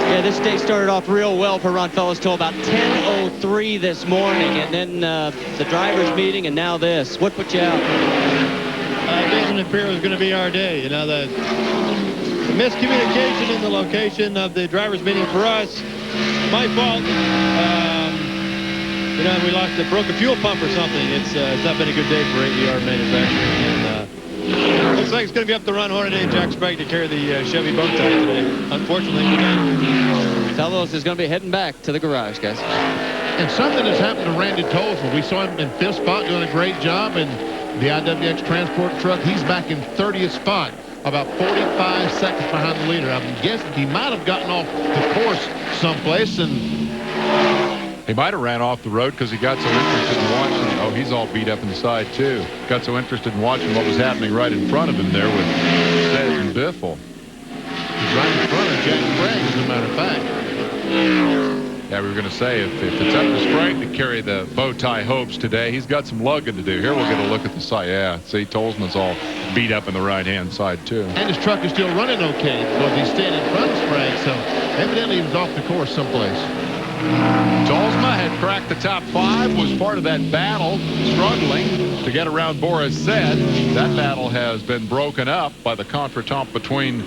Yeah, this day started off real well for Ron Fellows till about 10:03 this morning, and then the drivers' meeting, and now this. What put you out? It didn't appear it was going to be our day. You know, the miscommunication in the location of the drivers' meeting for us, my fault. You know, we broke a fuel pump or something. It's not been a good day for AER manufacturing, and looks like it's going to be up to Ron Hornaday and Jack Sprague to carry the Chevy bow tie today. Unfortunately, we didn't. Fellows is going to be heading back to the garage, guys. And something has happened to Randy Tolson. We saw him in 5th spot doing a great job, and the IWX transport truck, he's back in 30th spot, about 45 seconds behind the leader. I'm guessing he might have gotten off the course someplace, and he might have ran off the road because he got so interested in watching. Oh, he's all beat up inside, too. Got so interested in watching what was happening right in front of him there with Ced and Biffle. He's right in front of Jack Sprague, as a matter of fact. Yeah, we were going to say, if it's up to Sprague to carry the bow tie hopes today, he's got some lugging to do. Here we'll get a look at the side. Yeah, see, Tolsman's all beat up in the right-hand side, too. And his truck is still running okay, because he's standing in front of Sprague, so evidently he was off the course someplace. Tolsma had cracked the top 5, was part of that battle, struggling to get around Boris Ced. That battle has been broken up by the contretemps between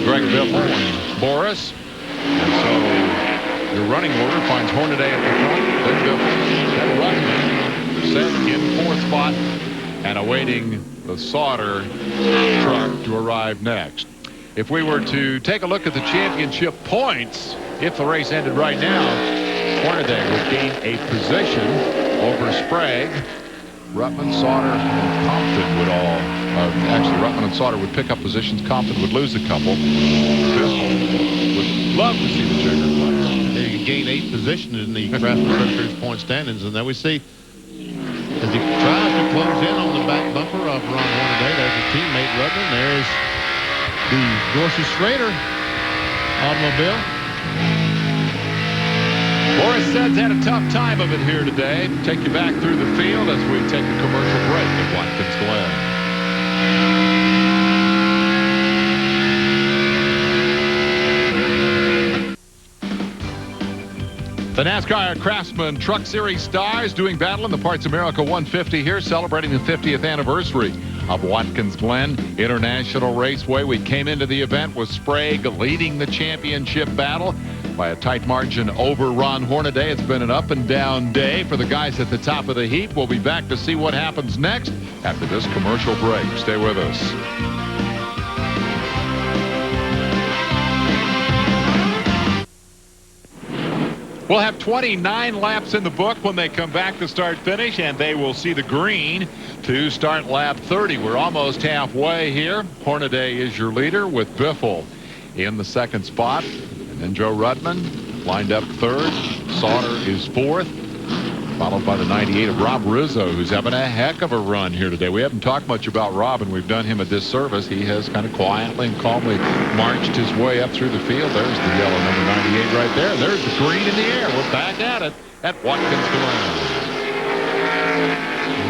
Greg Biffle and Boris. And so your running order finds Hornaday at the front, then Biffle, then Ruttman, Ced in 4th spot, and awaiting the Sauter truck to arrive next. If we were to take a look at the championship points, if the race ended right now, Hornaday would gain a position over Sprague. Ruttman, Sauter, and Compton would all, actually Ruttman and Sauter would pick up positions. Compton would lose a couple. Biffle would love to see the checker play. He could gain 8 positions in the Craftsman Series point standings, and there we see as he tries to close in on the back bumper of Ron Hornaday. There's his teammate Ruttman. There's the Dorsey Schrader automobile. Boris Ced's had a tough time of it here today. Take you back through the field as we take a commercial break at Watkins Glen. The NASCAR Craftsman Truck Series stars doing battle in the Parts America 150 here, celebrating the 50th anniversary of Watkins Glen International Raceway. We came into the event with Sprague leading the championship battle by a tight margin over Ron Hornaday. It's been an up and down day for the guys at the top of the heap. We'll be back to see what happens next after this commercial break. Stay with us. We'll have 29 laps in the book when they come back to start finish, and they will see the green to start lap 30. We're almost halfway here. Hornaday is your leader with Biffle in the second spot. And then Joe Rudman lined up third. Sauter is fourth, followed by the 98 of Rob Rizzo, who's having a heck of a run here today. We haven't talked much about Rob, and we've done him a disservice. He has kind of quietly and calmly marched his way up through the field. There's the yellow number 98 right there. There's the green in the air. We're back at it at Watkins Glen.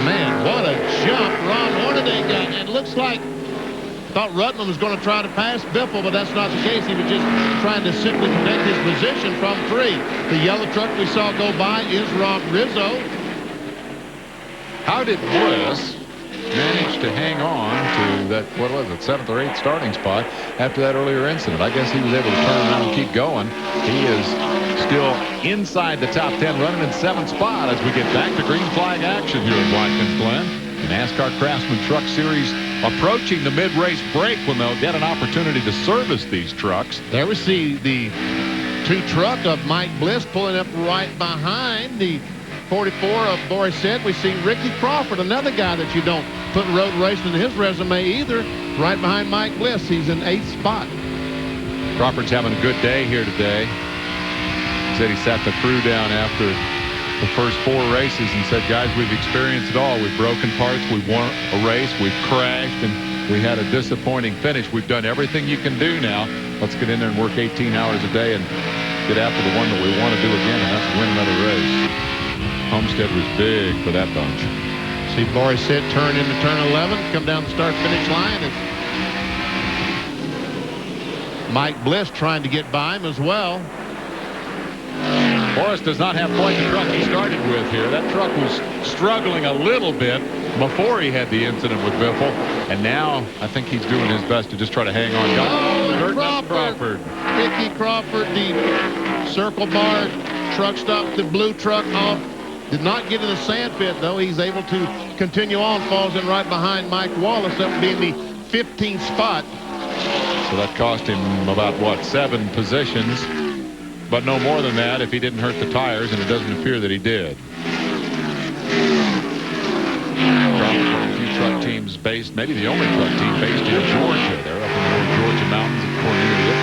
Man, what a jump Ron Hornaday got. It looks like thought Rudman was going to try to pass Biffle, but that's not the case. He was just trying to simply protect his position from three. The yellow truck we saw go by is Rob Rizzo. How did Bliss manage to hang on to that, what was it, 7th or 8th starting spot after that earlier incident? I guess he was able to turn around and keep going. He is still inside the top 10, running in 7th spot as we get back to green flag action here at Watkins Glen. The NASCAR Craftsman Truck Series approaching the mid-race break when they'll get an opportunity to service these trucks. There we see the 2 truck of Mike Bliss pulling up right behind the 44 of Boris said. We see Ricky Crawford, another guy that you don't put road racing in his resume either, right behind Mike Bliss. He's in 8th spot. Crawford's having a good day here today. Said he sat the crew down after the first 4 races and said, guys, we've experienced it all. We've broken parts, we've won a race, we've crashed, and we had a disappointing finish. We've done everything you can do now. Let's get in there and work 18 hours a day and get after the one that we want to do again, and that's win another race. Homestead was big for that bunch. See Boris said turn into turn 11, come down the start-finish line, and Mike Bliss trying to get by him as well. Boris does not have quite the truck he started with here. That truck was struggling a little bit before he had the incident with Biffle, and now I think he's doing his best to just try to hang on. Crawford. Ricky Crawford, the circle bar truck stop, the blue truck off. Did not get in the sand pit, though. He's able to continue on, falls in right behind Mike Wallace, up being the 15th spot. So that cost him about, what, 7 positions? But no more than that if he didn't hurt the tires, and it doesn't appear that he did. A few truck teams based, maybe the only truck team based in Georgia. They're up in the old Georgia mountains of Cornelia.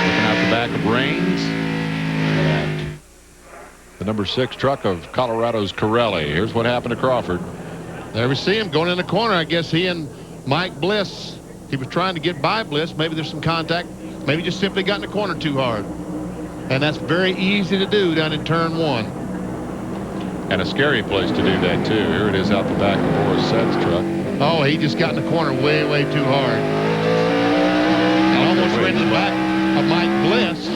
Looking out the back of Rains. The number 6 truck of Colorado's Corelli. Here's what happened to Crawford. There we see him going in the corner. I guess he and Mike Bliss, he was trying to get by Bliss. Maybe there's some contact. Maybe just simply got in the corner too hard. And that's very easy to do down in turn 1. And a scary place to do that, too. Here it is out the back of Boris Sed's truck. Oh, he just got in the corner way, way too hard. And almost ran in the back of Mike Bliss. So,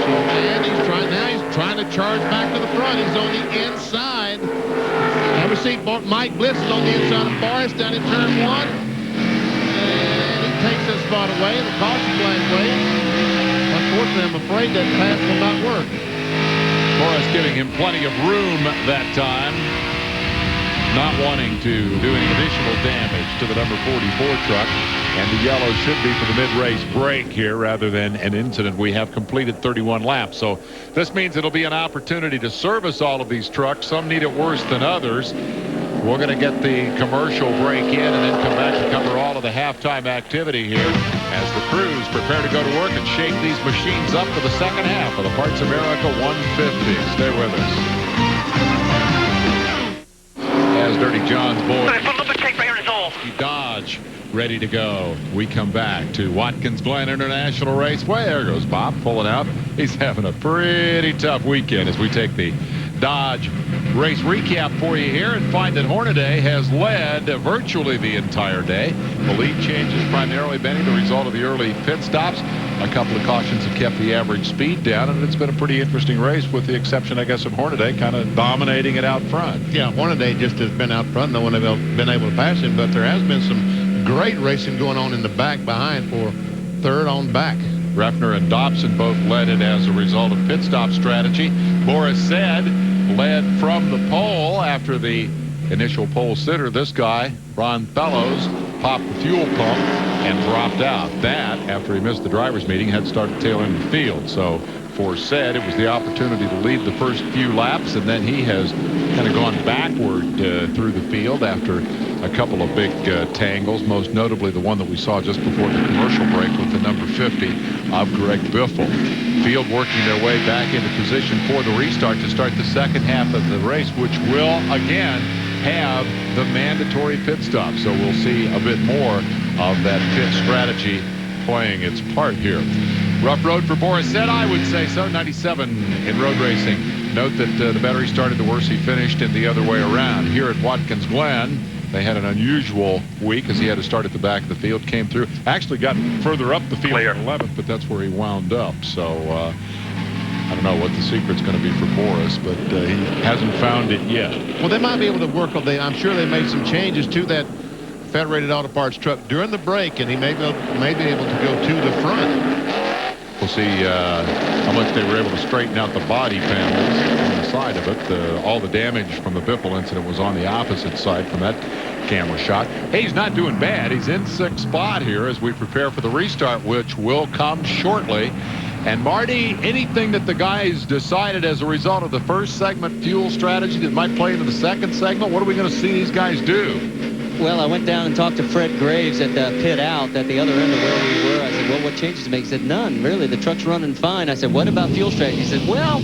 man, he's trying to charge back to the front. He's on the inside. Now we see Mike Bliss is on the inside of Boris down in turn 1. Takes that spot away, and the caution flag waves. Unfortunately, I'm afraid that pass will not work. Boris giving him plenty of room that time, not wanting to do any additional damage to the number 44 truck. And the yellow should be for the mid-race break here rather than an incident. We have completed 31 laps. So this means it'll be an opportunity to service all of these trucks. Some need it worse than others. We're going to get the commercial break in and then come back to cover all of the halftime activity here as the crews prepare to go to work and shake these machines up for the second half of the Parts America 150. Stay with us. As Dirty John's boy, Dodge, ready to go. We come back to Watkins Glen International Raceway. There goes Bob pulling out. He's having a pretty tough weekend as we take the Dodge race recap for you here and find that Hornaday has led virtually the entire day. The lead changes primarily been the result of the early pit stops. A couple of cautions have kept the average speed down, and it's been a pretty interesting race with the exception, I guess, of Hornaday kind of dominating it out front. Yeah, Hornaday just has been out front. No one has been able to pass him, but there has been some great racing going on in the back behind for third on back. Refner and Dobson both led it as a result of pit stop strategy. Boris said led from the pole after the initial pole sitter. This guy, Ron Fellows, popped the fuel pump and dropped out. That, after he missed the driver's meeting, had started tail end of the field. So for said it was the opportunity to lead the first few laps, and then he has kind of gone backward through the field after a couple of big tangles, most notably the one that we saw just before the commercial break with the number 50 of Greg Biffle. Field working their way back into position for the restart to start the second half of the race, which will again have the mandatory pit stop. So we'll see a bit more of that pit strategy playing its part here. Rough road for Boris said, I would say so. 97 in road racing. Note that the better he started, the worse he finished, and the other way around. Here at Watkins Glen, they had an unusual week as he had to start at the back of the field, came through, actually got further up the field at 11th, but that's where he wound up. So I don't know what the secret's going to be for Boris, but he hasn't found it yet. Well, they might be able to work on I'm sure they made some changes to that Federated Auto Parts truck during the break, and he may be able to go to the front. We'll see how much they were able to straighten out the body panels on the side of it. All the damage from the Biffle incident was on the opposite side from that camera shot. Hey, he's not doing bad. He's in 6th spot here as we prepare for the restart, which will come shortly. And Marty, anything that the guys decided as a result of the first segment fuel strategy that might play into the second segment? What are we going to see these guys do? Well, I went down and talked to Fred Graves at the pit out at the other end of where we were. I said, well, what changes to make? He said, none, really. The truck's running fine. I said, what about fuel strategy? He said, well,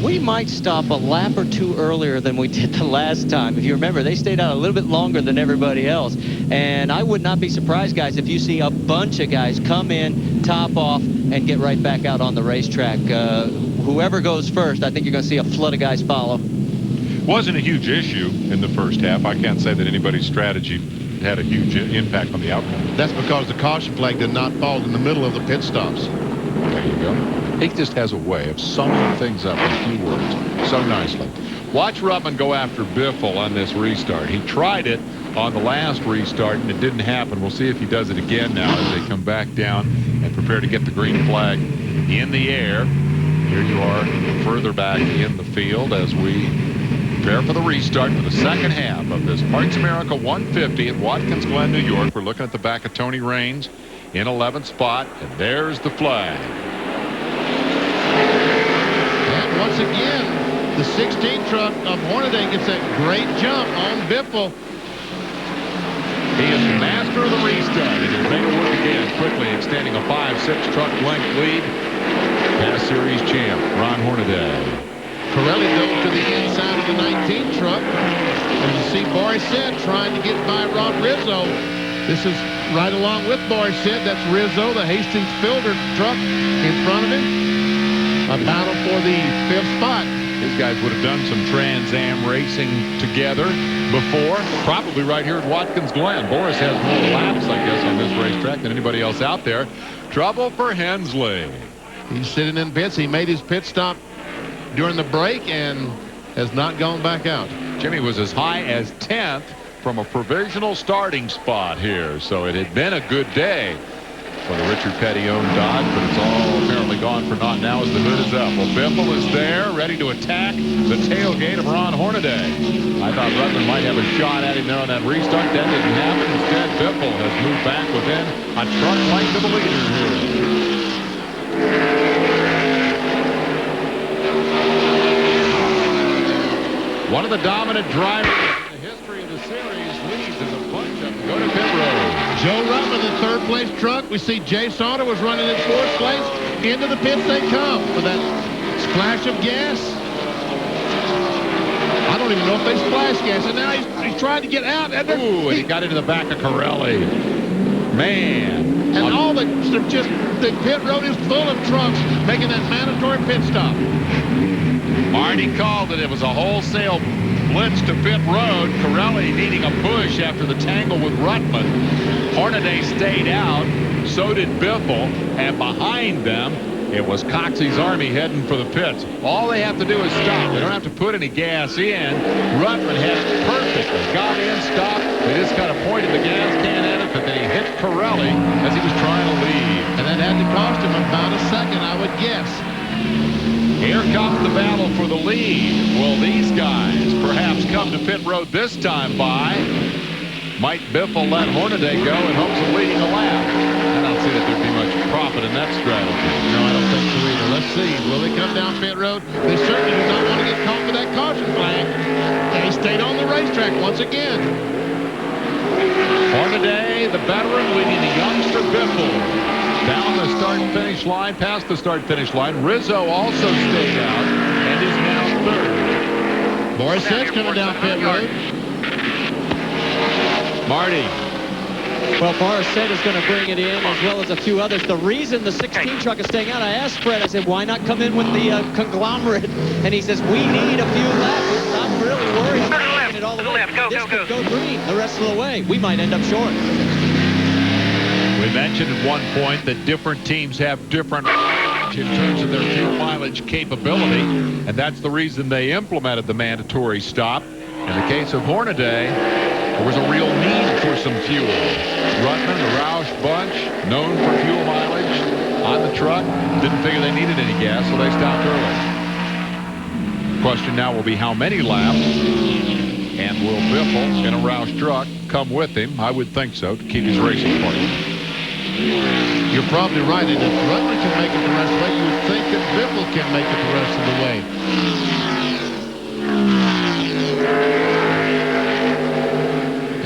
we might stop a lap or two earlier than we did the last time. If you remember, they stayed out a little bit longer than everybody else. And I would not be surprised, guys, if you see a bunch of guys come in, top off, and get right back out on the racetrack. Whoever goes first, I think you're going to see a flood of guys follow. Wasn't a huge issue in the first half. I can't say that anybody's strategy had a huge impact on the outcome. That's because the caution flag did not fall in the middle of the pit stops. There you go. He just has a way of summing things up in a few words so nicely. Watch Ruttman go after Biffle on this restart. He tried it on the last restart, and it didn't happen. We'll see if he does it again now as they come back down and prepare to get the green flag in the air. Here you are further back in the field as we prepare for the restart for the second half of this Parts America 150 at Watkins Glen, New York. We're looking at the back of Tony Raines in 11th spot, and there's the flag. And once again, the 16 truck of Hornaday gets that great jump on Biffle. He is the master of the restart, and he's made it work again, quickly extending a 5-6 truck length lead past series champ Ron Hornaday. Pirelli dove to the inside of the 19 truck. As you see, Boris said trying to get by Ron Rizzo. This is right along with Boris said. That's Rizzo, the Hastings Filter truck in front of him. A battle for the 5th spot. These guys would have done some Trans Am racing together before, probably right here at Watkins Glen. Boris has more laps, I guess, on this racetrack than anybody else out there. Trouble for Hensley. He's sitting in pits. He made his pit stop during the break and has not gone back out. Jimmy was as high as 10th from a provisional starting spot here, so it had been a good day for the Richard Petty-owned Dodge, but it's all apparently gone for naught now as the hood is up. Well, Biffle is there, ready to attack the tailgate of Ron Hornaday. I thought Rutland might have a shot at him there on that restart. That didn't happen. Instead, Biffle has moved back within a truck length of the leader here. One of the dominant drivers in the history of the series leads as a bunch of them go to pit road. Joe Ruttman, the 3rd place truck. We see Jay Sauter was running in 4th place. Into the pits they come with that splash of gas. I don't even know if they splash gas. And now he's trying to get out. And ooh, and he got into the back of Corelli. Man. And all the pit road is full of trucks making that mandatory pit stop. Marty called it. It was a wholesale blitz to pit road. Corelli needing a push after the tangle with Ruttman. Hornaday stayed out. So did Biffle. And behind them, it was Coxey's Army heading for the pits. All they have to do is stop. They don't have to put any gas in. Ruttman had it perfectly. Got in, stopped. They just kind of pointed the gas can at it, but they hit Corelli as he was trying to leave. And that had to cost him about a second, I would guess. Here comes the battle for the lead. Will these guys perhaps come to pit road this time by? Might Biffle let Hornaday go in hopes of leading a lap? I don't see that there'd be much profit in that strategy. No, I don't think so either. Let's see. Will they come down pit road? They certainly do not want to get caught with that caution flag. And he stayed on the racetrack once again. Hornaday, the veteran, leading the youngster Biffle. Down the start-finish line, past the start-finish line. Rizzo also stayed out and is now third. Boris Said's coming down pit road. Marty. Well, Boris Said is going to bring it in, as well as a few others. The reason the 16 truck is staying out, I asked Fred, I said, why not come in with the conglomerate? And he says, we need a few laps. I'm really worried about taking it all the way. This could go green the rest of the way. We might end up short. We mentioned at one point that different teams have different in terms of their fuel mileage capability, and that's the reason they implemented the mandatory stop. In the case of Hornaday, there was a real need for some fuel. Ruttman, the Roush bunch, known for fuel mileage on the truck, didn't figure they needed any gas, so they stopped early. Question now will be how many laps, and will Biffle in a Roush truck come with him? I would think so, to keep his racing partner. You're probably right. And if Ruttman can make it the rest of the way, you would think that Biffle can make it the rest of the way.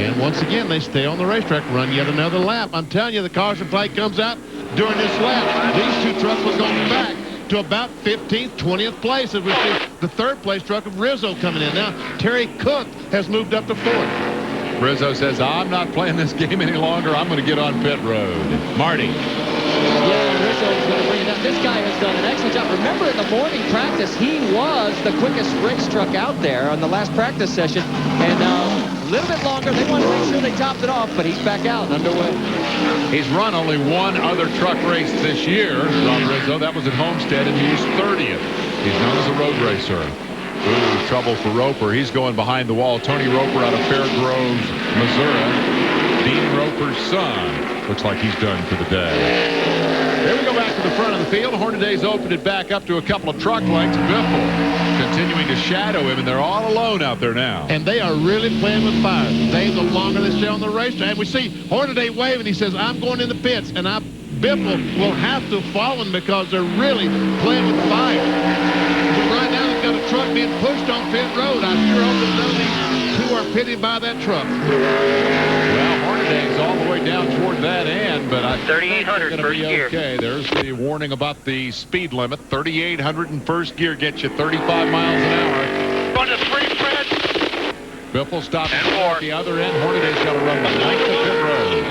And once again, they stay on the racetrack, run yet another lap. I'm telling you, the caution flag comes out during this lap. These two trucks will go back to about 15th, 20th place as we see the third place truck of Rizzo coming in. Now, Terry Cook has moved up to fourth. Rizzo says, I'm not playing this game any longer. I'm going to get on pit road. Marty. Yeah, Rizzo is going to bring it down. This guy has done an excellent job. Remember, in the morning practice, he was the quickest race truck out there on the last practice session. And a little bit longer. They want to make sure they topped it off, but he's back out and underway. He's run only one other truck race this year, Rob Rizzo. That was at Homestead, and he was 30th. He's known as a road racer. Ooh, trouble for Roper. He's going behind the wall. Tony Roper out of Fair Grove, Missouri. Dean Roper's son. Looks like he's done for the day. Here we go back to the front of the field. Hornaday's opened it back up to a couple of truck lengths. Biffle continuing to shadow him, and they're all alone out there now. And they are really playing with fire. The longer they stay on the racetrack. We see Hornaday waving. He says, I'm going in the pits. And Biffle will have to follow him because they're really playing with fire. But right now, they've got a truck being pushed on pit road. I sure hope that none of these two are pitted by that truck. Well, Hornaday's all the way down toward that end, but I think they're going to be okay. There's the warning about the speed limit. 3,800 in first gear gets you 35 miles an hour. Going to sprint, Fred. Biffle stops at the other end. Hornaday's got to run the 9th to pit road.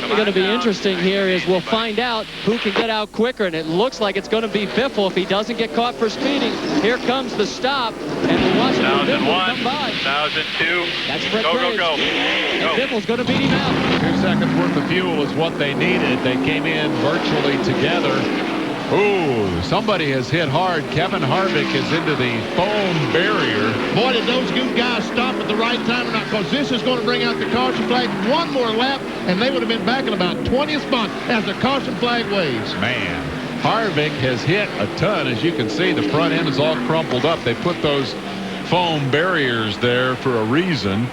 What's going to be interesting here is we'll find out who can get out quicker, and it looks like it's going to be Biffle if he doesn't get caught for speeding. Here comes the stop, and we're watching Biffle come by. 1,002. That's Fred Go. And Biffle's going to beat him out. 2 seconds worth of fuel is what they needed. They came in virtually together. Ooh, somebody has hit hard. Kevin Harvick is into the foam barrier. Boy, did those good guys stop at the right time or not, because this is going to bring out the caution flag. One more lap, and they would have been back in about 20th spot as the caution flag waves. Man, Harvick has hit a ton. As you can see, the front end is all crumpled up. They put those foam barriers there for a reason.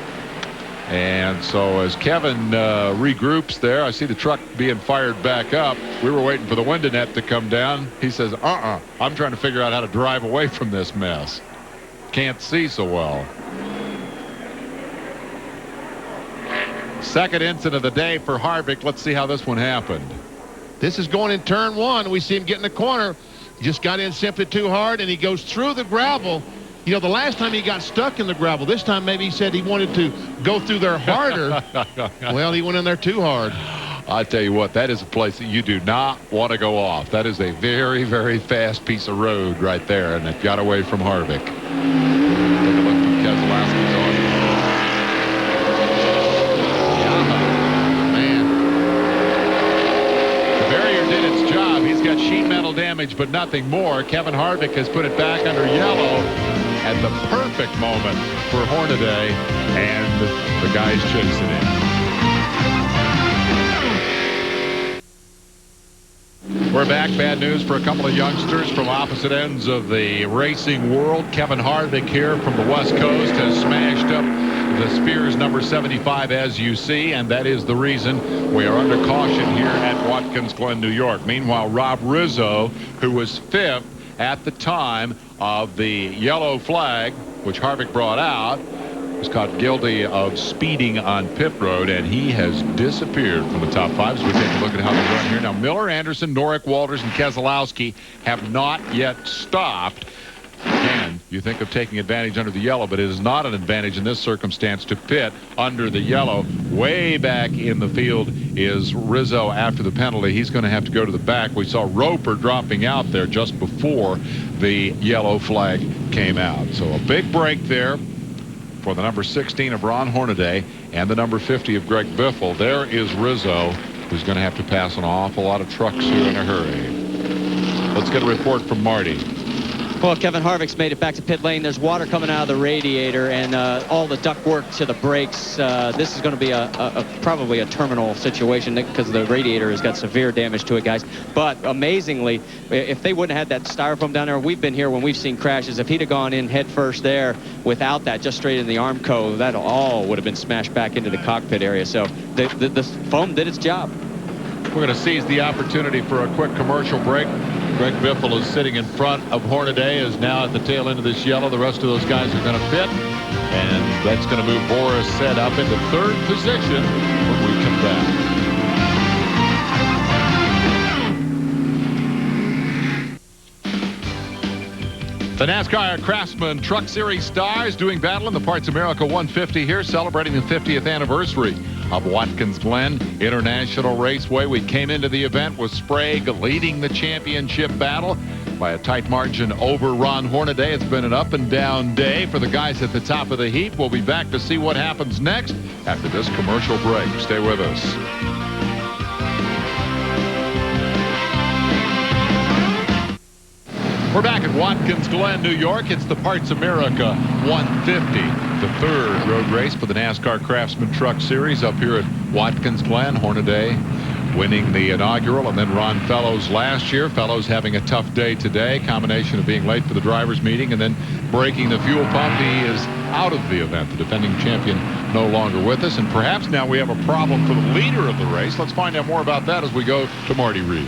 And so as Kevin regroups there, I see the truck being fired back up. We were waiting for the window net to come down. He says, I'm trying to figure out how to drive away from this mess. Can't see so well. Second incident of the day for Harvick. Let's see how this one happened. This is going in turn one. We see him get in the corner. He just got in simply too hard, and he goes through the gravel. You know, the last time he got stuck in the gravel, this time maybe he said he wanted to go through there harder. Well, he went in there too hard. I tell you what, that is a place that you do not want to go off. That is a very, very fast piece of road right there, and it got away from Harvick. Take a look from Keselowski's on. Man. The barrier did its job. He's got sheet metal damage, but nothing more. Kevin Harvick has put it back under yellow at the perfect moment for Hornaday, and the guys chasing him. We're back. Bad news for a couple of youngsters from opposite ends of the racing world. Kevin Harvick here from the West Coast has smashed up the Spears number 75, as you see, and that is the reason we are under caution here at Watkins Glen, New York. Meanwhile, Rob Rizzo, who was 5th at the time of the yellow flag, which Harvick brought out, was caught guilty of speeding on pit road, and he has disappeared from the top 5. So we take a look at how they run here. Now, Miller, Anderson, Norick, Walters, and Keselowski have not yet stopped. Again, you think of taking advantage under the yellow, but it is not an advantage in this circumstance to pit under the yellow. Way back in the field is Rizzo after the penalty. He's going to have to go to the back. We saw Roper dropping out there just before the yellow flag came out. So a big break there for the number 16 of Ron Hornaday and the number 50 of Greg Biffle. There is Rizzo, who's going to have to pass an awful lot of trucks here in a hurry. Let's get a report from Marty. Well, Kevin Harvick's made it back to pit lane. There's water coming out of the radiator and all the duct work to the brakes. This is going to be probably a terminal situation because the radiator has got severe damage to it, guys. But amazingly, if they wouldn't have had that styrofoam down there, we've been here when we've seen crashes. If he'd have gone in head first there without that, just straight in the Armco, that all would have been smashed back into the cockpit area. So the foam did its job. We're going to seize the opportunity for a quick commercial break. Greg Biffle is sitting in front of Hornaday, is now at the tail end of this yellow. The rest of those guys are going to pit, and that's going to move Boris Said up into 3rd position when we come back. The NASCAR Craftsman Truck Series stars doing battle in the Parts America 150 here, celebrating the 50th anniversary of Watkins Glen International Raceway. We came into the event with Sprague leading the championship battle by a tight margin over Ron Hornaday. It's been an up and down day for the guys at the top of the heap. We'll be back to see what happens next after this commercial break. Stay with us. We're back at Watkins Glen, New York. It's the Parts America 150, the 3rd road race for the NASCAR Craftsman Truck Series up here at Watkins Glen. Hornaday winning the inaugural, and then Ron Fellows last year. Fellows having a tough day today, combination of being late for the driver's meeting and then breaking the fuel pump. He is out of the event. The defending champion no longer with us, and perhaps now we have a problem for the leader of the race. Let's find out more about that as we go to Marty Reed.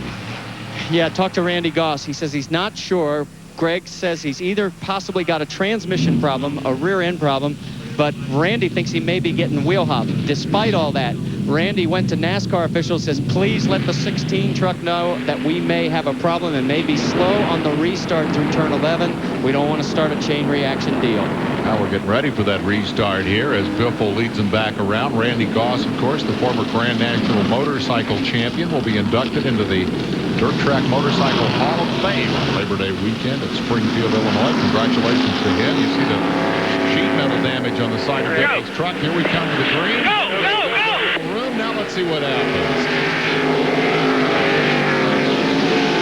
Yeah, talk to Randy Goss. He says he's not sure. Greg says he's either possibly got a transmission problem, a rear end problem, but Randy thinks he may be getting wheel hop. Despite all that, Randy went to NASCAR officials, says, please let the 16 truck know that we may have a problem and may be slow on the restart through turn 11. We don't want to start a chain reaction deal. Now we're getting ready for that restart here as Biffle leads him back around. Randy Goss, of course, the former Grand National Motorcycle Champion, will be inducted into the Dirt Track Motorcycle Hall of Fame on Labor Day weekend at Springfield, Illinois. Congratulations to him. You see the sheet metal damage on the side of Biffle's truck. Here we come to the green. Room. Now let's see what happens.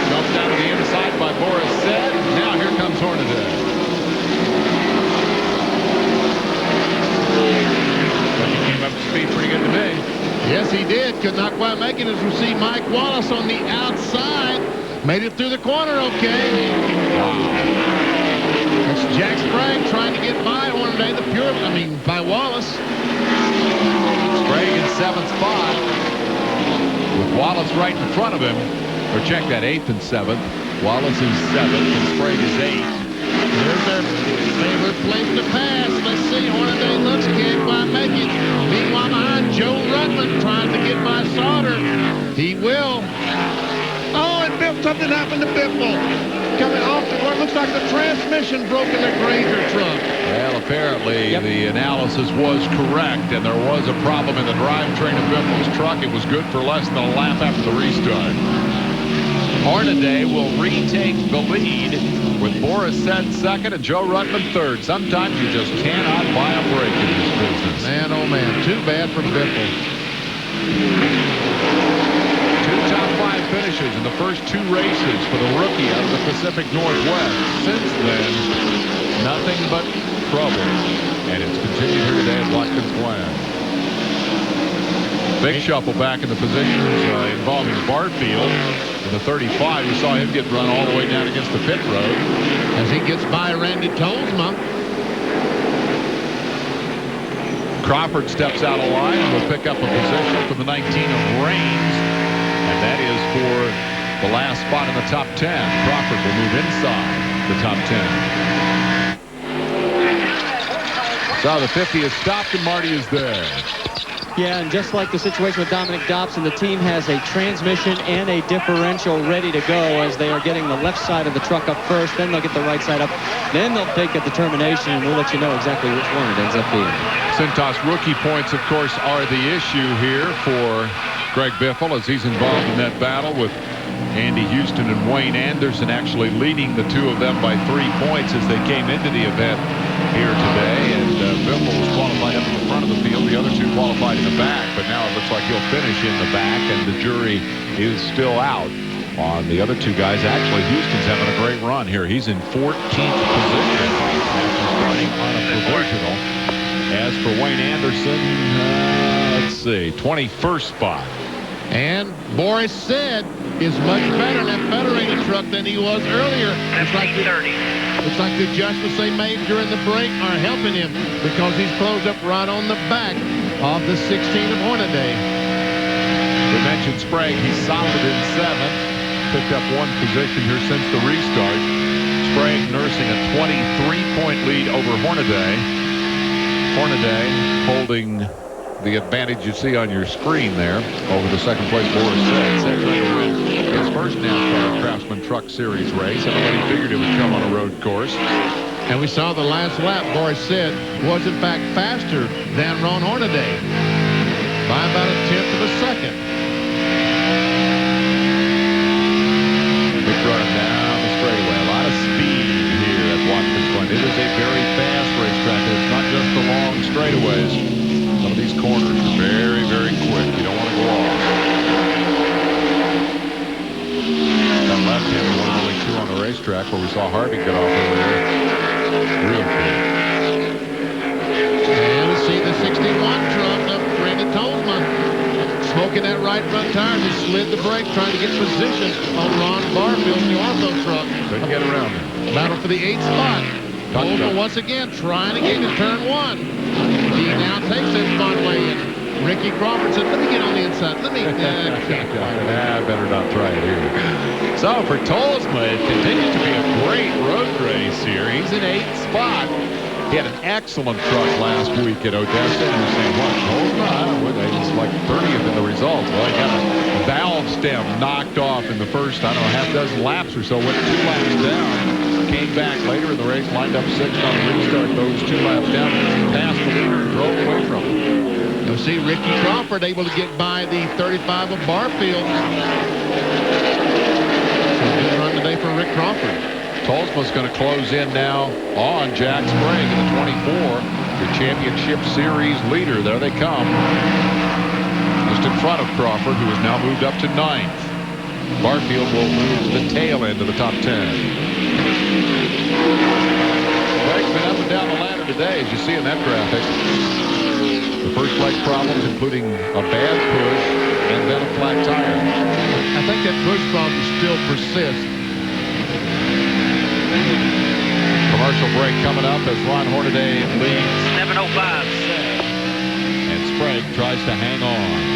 Jumped down to the inside by Boris Said. Now here comes Hornaday. But he came up to speed pretty good to me. Yes, he did. Could not quite make it as we see Mike Wallace on the outside. Made it through the corner okay. That's Jack Sprague trying to get by Hornaday, by Wallace. Sprague in 7th spot with Wallace right in front of him. Or check that, 8th and 7th. Wallace is 7th and Sprague is 8th. Here's their favorite place to pass. Let's see. Hornaday looks, can't quite make it. Meanwhile, behind Joe Rutland trying to get by Sauter. He will. Oh, and something happened to Biffle. Coming off the court. Looks like the transmission broke in the Grazer truck. Well, apparently the analysis was correct, and there was a problem in the drivetrain of Biffle's truck. It was good for less than a lap after the restart. Hornaday will retake the lead with Boris Said second and Joe Rutman third. Sometimes you just cannot buy a break in this business. Man, oh man, too bad for Biffle. 2 top 5 finishes in the first 2 races for the rookie out of the Pacific Northwest. Since then, nothing but trouble. And it's continued here today at Watkins Glen. Big shuffle back in the positions involving Barfield. In the 35, we saw him get run all the way down against the pit road. As he gets by Randy Tolsma. Crawford steps out of line and will pick up a position for the 19 of Raines. And that is for the last spot in the top 10. Crawford will move inside the top 10. So the 50 is stopped and Marty is there. Yeah, and just like the situation with Dominic Dobson, the team has a transmission and a differential ready to go as they are getting the left side of the truck up first. Then they'll get the right side up. Then they'll take a determination, and we'll let you know exactly which one it ends up being. Cintas rookie points, of course, are the issue here for Greg Biffle as he's involved in that battle with Andy Houston and Wayne Anderson actually leading the 2 of them by 3 points as they came into the event here today. And Biffle was qualified up in the front of the field. The other 2 qualified in the back, but now it looks like he'll finish in the back, and the jury is still out on the other 2 guys. Actually, Houston's having a great run here. He's in 14th position after starting on a provisional. As for Wayne Anderson, let's see, 21st spot. And Boris Said is much better in that Federated truck than he was earlier. Looks like the adjustments they made during the break are helping him because he's closed up right on the back of the 16 of Hornaday. We mentioned Sprague. He's solid in 7th. Picked up 1 position here since the restart. Sprague nursing a 23-point lead over Hornaday. Hornaday holding the advantage you see on your screen there over the second place Boris Said. Said trying to win his first NASCAR Craftsman Truck Series race. Everybody figured it would come on a road course. And we saw the last lap, Boris Said, was in fact faster than Ron Hornaday by about 1/10 of a second. Big run down the straightaway. A lot of speed here at Watkins Glen. It is a very fast racetrack. It's not just the long straightaways. Some of these corners are very, very quick. You don't want to go off. That left-hander, one of only 2 on the racetrack, where we saw Harvey get off earlier. Real quick. And we see the 61 truck of Randy Tolsma smoking that right front tire. He slid the brake trying to get position on Ron Barfield's new Ortho truck. Couldn't get around it. Battle for the 8th spot. Tolsma once again trying to get to turn 1. He now takes it Conway, and Ricky Crawford said, let me get on the inside. Let me. I better not try it here. So for Tolsma, it continues to be a great road race here. He's in 8th spot. He had an excellent truck last week at Odessa. And you're saying, what, Tolsma? He's like 30th in the results. Well, he got a valve stem knocked off in the first, half dozen laps or so. Went 2 laps down. Came back later in the race, lined up 6th on the restart. Those 2 laps down, passed the leader and drove away from him. You'll see Ricky Crawford able to get by the 35 of Barfield. Good run today for Rick Crawford. Tolsma's going to close in now on Jack Sprague in the 24. The championship series leader. There they come. Just in front of Crawford, who has now moved up to 9th. Barfield will move to the tail end of the top 10. Sprague's been up and down the ladder today, as you see in that graphic. The first leg problems, including a bad push and then a flat tire. I think that push problem still persists. Commercial break coming up as Ron Hornaday leads 7:05. and Sprague tries to hang on.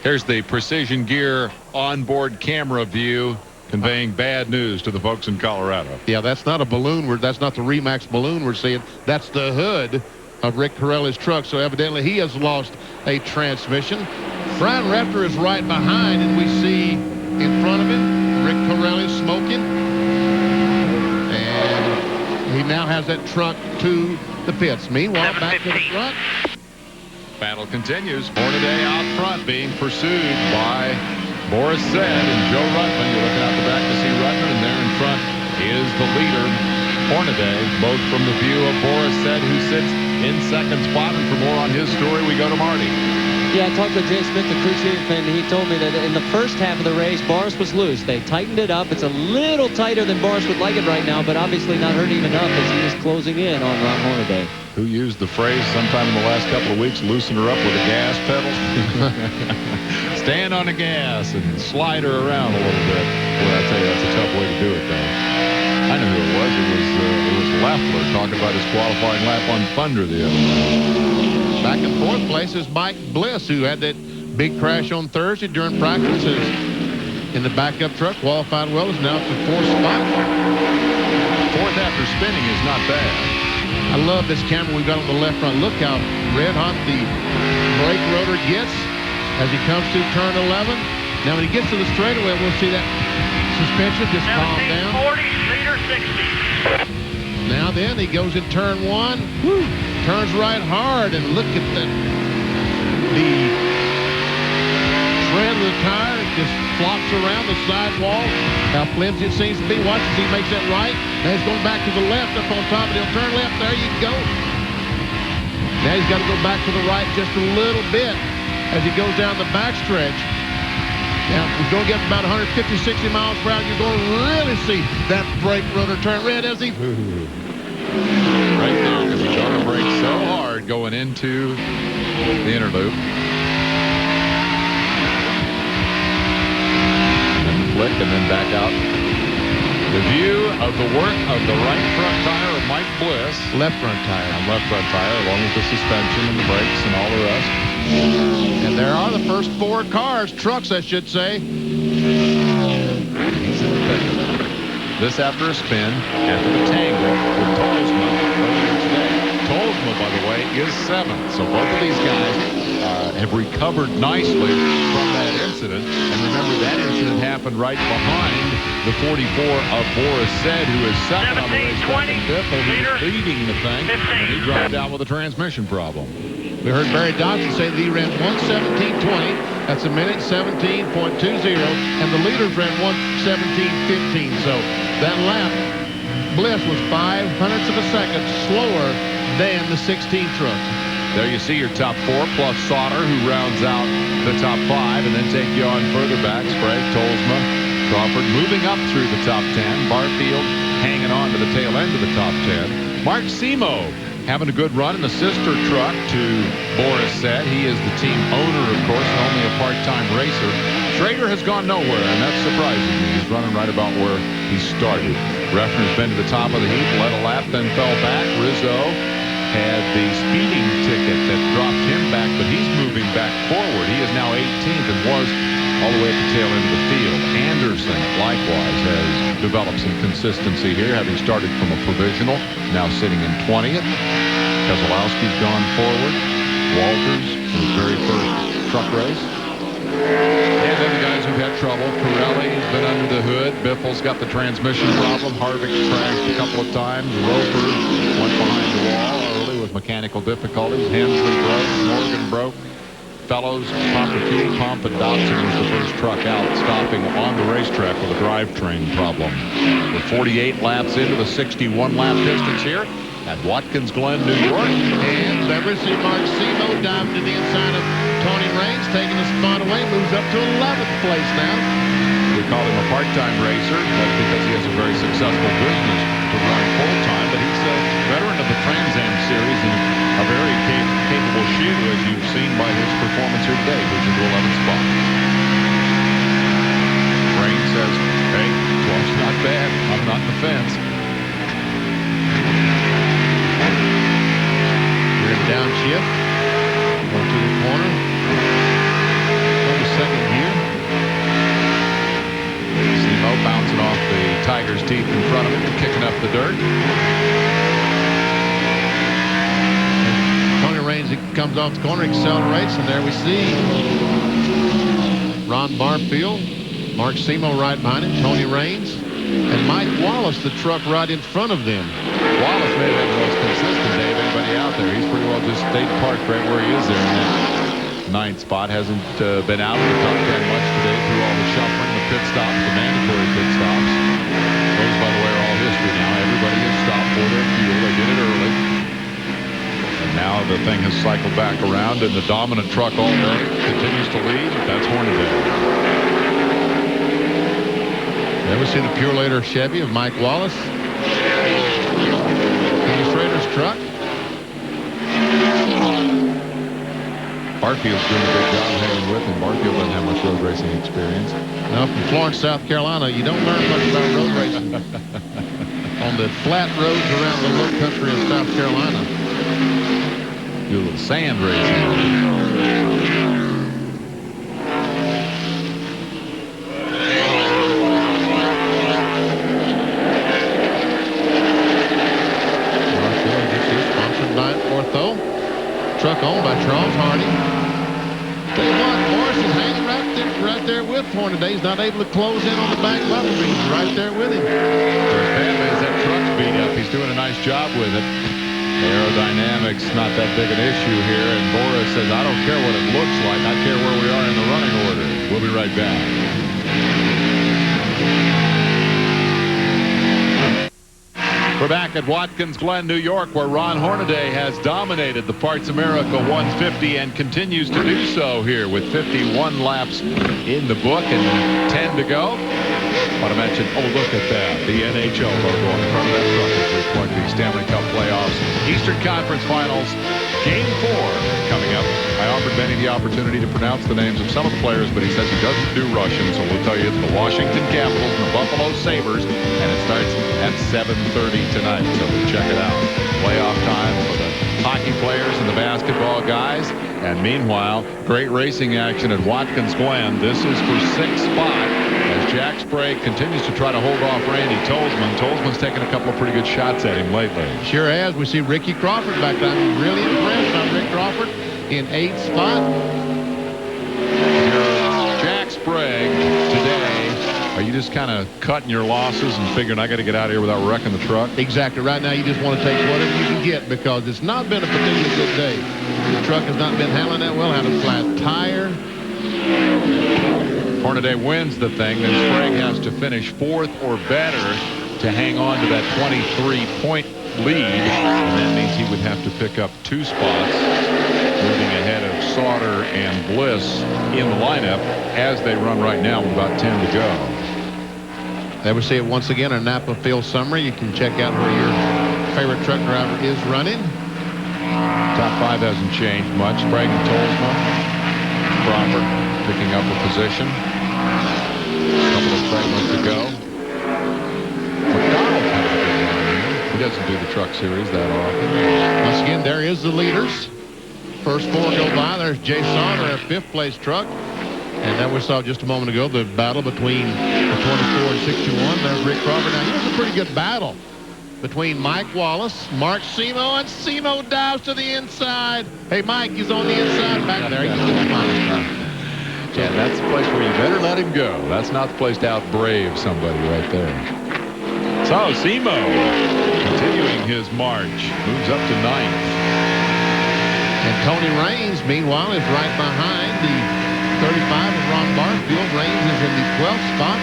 Here's the Precision Gear onboard camera view conveying bad news to the folks in Colorado. Yeah, that's not a balloon. That's not the Remax balloon we're seeing. That's the hood of Rick Corelli's truck. So evidently he has lost a transmission. Brian Repter is right behind, and we see in front of him Rick Corelli smoking. drives that truck to the pits. Meanwhile, back to the front. Battle continues. Hornaday out front being pursued by Boris Said and Joe Ruttman. You're looking out the back to see Ruttman, and there in front is the leader, Hornaday, both from the view of Boris Said, who sits in second spot. And for more on his story, we go to Marty. Yeah, I talked to Jay Smith, the crew chief, and he told me that in the first half of the race, Boris was loose. They tightened it up. It's a little tighter than Boris would like it right now, but obviously not hurting him enough as he is closing in on Ron Hornaday. Who used the phrase sometime in the last couple of weeks, loosen her up with a gas pedal? Stand on the gas and slide her around a little bit. Well, I tell you, that's a tough way to do it, though. I know who it was. It was Leffler talking about his qualifying lap on Thunder the other night. Back in fourth place is Mike Bliss, who had that big crash on Thursday during practices in the backup truck. Qualified well, is now at the fourth spot. Fourth after spinning is not bad. I love this camera we've got on the left front. Look how red hot the brake rotor gets as he comes through turn 11. Now when he gets to the straightaway, we'll see that suspension just calm down. 40, leader 60. Now then, he goes in turn 1. Woo, turns right hard, and look at the tread of the tire. It just flops around the sidewall. How flimsy it seems to be. Watch as he makes that right. Now he's going back to the left up on top, and he'll turn left. There you go. Now he's got to go back to the right just a little bit as he goes down the backstretch. Now, we're going to get about 150, 60 miles per hour. You're going to really see that brake rotor turn red as he... Right there, because he's going to brake so hard going into the inner loop. And flick and then back out. The view of the work of the right front tire of Mike Bliss. Left front tire. On left front tire, along with the suspension and the brakes and all the rest. And there are the first 4 cars, trucks, I should say. This after a spin after the tangle with Tolsma earlier today. Tolsma, by the way, is 7th. So both of these guys have recovered nicely from that incident. And remember, that incident happened right behind the 44 of Boris Said, who is second on the race. 20, leading the thing. And he dropped out with a transmission problem. We heard Barry Dodson say that he ran 1:17.20. That's a minute 17.20. And the leaders ran 1:17.15. So that lap, Bliss was 0.05 of a second slower than the 16 truck. There you see your top 4 plus Sauter, who rounds out the top 5, and then take you on further back. Sprague, Tolsma, Crawford moving up through the top 10. Barfield hanging on to the tail end of the top 10. Mark Simo having a good run in the sister truck to Boris Said. He is the team owner, of course, and only a part-time racer. Schrader has gone nowhere, and that's surprising me. He's running right about where he started. Refner's been to the top of the heap, led a lap, then fell back. Rizzo had the speeding ticket that dropped him back, but he's moving back forward. He is now 18th and was all the way at the tail end of the field. Anderson, likewise, has developed some consistency here, having started from a provisional, now sitting in 20th. Keselowski's gone forward. Walters, his very first truck race. And then the guys who've had trouble. Pirelli's been under the hood. Biffle's got the transmission problem. Harvick crashed a couple of times. Roper went behind the wall early with mechanical difficulties. Hensley broke. Morgan broke. Fellows, proper fuel pump, and Dobson was the first truck out, stopping on the racetrack with a drivetrain problem. We're 48 laps into the 61-lap distance here at Watkins Glen, New York. And Beverly Mark Simo dived to the inside of Tony Raines, taking the spot away, moves up to 11th place now. We call him a part-time racer. That's because he has a very successful business to run full-time, but he's a veteran of the Trans Am Series and a very capable shooter, as you've seen by his performance here today, moves into 11th spot. Raines says, hey, 12's not bad. I'm not in the fence. We're in downshift. Going to the corner. Going to second gear. Simo bouncing off the Tiger's teeth in front of him and kicking up the dirt. Tony Raines comes off the corner, accelerates, and there we see Ron Barfield, Mark Simo right behind him, Tony Raines. And Mike Wallace, the truck right in front of them. Wallace may have the most consistent day of anybody out there. He's pretty well just stayed parked right where he is there in that 9th spot. Hasn't been out of the top 10 much today through all the shuffling, the pit stops, the mandatory pit stops. Those, by the way, are all history now. Everybody has stopped for their fuel. They did it early. And now the thing has cycled back around, and the dominant truck all day continues to lead. That's Hornaday. Ever see the Purelator Chevy of Mike Wallace? Kenny Schrader's truck. Barfield's doing a good job hanging with him. Barfield doesn't have much road racing experience. Now, from Florence, South Carolina, you don't learn much about road racing on the flat roads around the low country of South Carolina. Do a little sand racing. Truck owned by Charles Hardy. Tell you what, Morrison's hanging right there with Hornaday. He's not able to close in on the back bumper, but he's right there with him. As badly as that truck's beat up, he's doing a nice job with it. Aerodynamics not that big an issue here, and Boris says, I don't care what it looks like. I care where we are in the running order. We'll be right back. We're back at Watkins Glen, New York, where Ron Hornaday has dominated the Parts America 150 and continues to do so here with 51 laps in the book and 10 to go. I want to mention, oh, look at that, the NHL logo on the front of that truck as we plug the Stanley Cup playoffs. Eastern Conference Finals, Game 4 coming up. I offered Benny the opportunity to pronounce the names of some of the players, but he says he doesn't do Russian, so we'll tell you it's the Washington Capitals and the Buffalo Sabres, and it starts at 7:30 tonight, so check it out. Playoff time for the hockey players and the basketball guys, and meanwhile, great racing action at Watkins Glen. This is for 6th spot as Jack Sprague continues to try to hold off Randy Tolzman. Tolzman's taken a couple of pretty good shots at him lately. Sure has. We see Ricky Crawford back there. I'm really impressed by Rick Crawford in 8th spot. Jack Sprague today. Are you just kind of cutting your losses and figuring I got to get out of here without wrecking the truck? Exactly. Right now, you just want to take whatever you can get because it's not been a particularly good day. The truck has not been handling that well. Had a flat tire. Hornaday wins the thing. Then Sprague has to finish 4th or better to hang on to that 23-point lead. And that means he would have to pick up 2 spots, moving ahead of Sauter and Bliss in the lineup as they run right now with about 10 to go. There we see it once again, our Napa Field summary. You can check out where your favorite truck driver is running. Top 5 hasn't changed much. Sprague and Tolzma. Crawford picking up a position. A couple of segments to go. McDonald has a good run here. He doesn't do the truck series that often. Once again, there is the leaders. First 4 go by. There's Jay Sauter, a 5th place truck. And then we saw just a moment ago the battle between the 24 and 61. There's Rick Crawford. Now, here's a pretty good battle between Mike Wallace, Mark Simo, and Simo dives to the inside. Hey, Mike, he's on the inside back there. Yeah, that's the place where you better let him go. That's not the place to out-brave somebody right there. So, Simo continuing his march. Moves up to 9th. And Tony Raines, meanwhile, is right behind the 35 of Ron Barfield. Raines is in the 12th spot.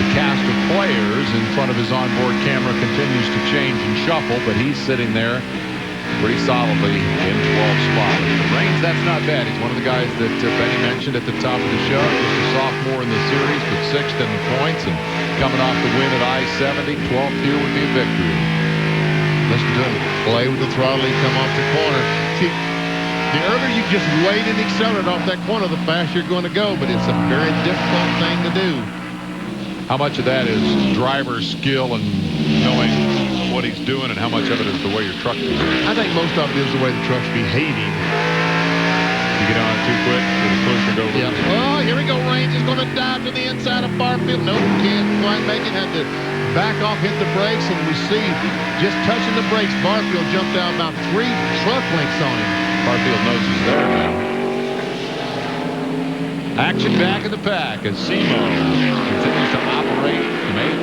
The cast of players in front of his onboard camera continues to change and shuffle, but he's sitting there pretty solidly in 12th spot. Raines, that's not bad. He's one of the guys that Benny mentioned at the top of the show. Just a sophomore in the series, but 6th in the points and coming off the win at I-70. 12th here would be a victory. Listen to him play with the throttle. He come off the corner. See, the earlier you just wait and accelerate off that corner, the faster you're going to go, but it's a very difficult thing to do. How much of that is driver skill and knowing what he's doing, and how much of it is the way your truck is? I think most of it is the way the truck's behaving. You get on it too quick, it'll push or go. Yeah. Oh, here we go. Raines is going to dive to the inside of Barfield. Nope, can't quite make it. Had to back off, hit the brakes, and we see just touching the brakes, Barfield jumped out about 3 truck lengths on him. Barfield knows he's there now. Action back in the pack as Simo continues to operate. He made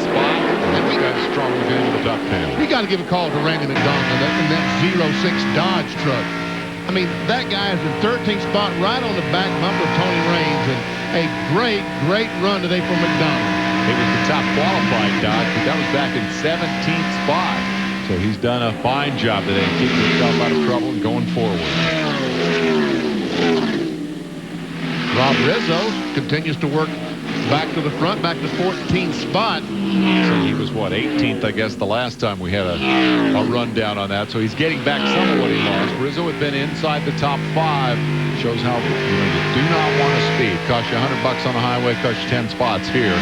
got to give a call to Randy McDonald in that 06 Dodge truck. I mean, that guy is in 13th spot right on the back bumper of Tony Raines, and a great, great run today from McDonald. He was the top qualified Dodge, but that was back in 17th spot. So he's done a fine job today, keeping himself out of trouble and going forward. Rob Rizzo continues to work back to the front, back to 14th spot. So he was, what, 18th, I guess, the last time we had a rundown on that. So he's getting back some of what he lost. Rizzo had been inside the top 5. Shows how you do not want to speed. Costs you $100 on the highway, costs you 10 spots here.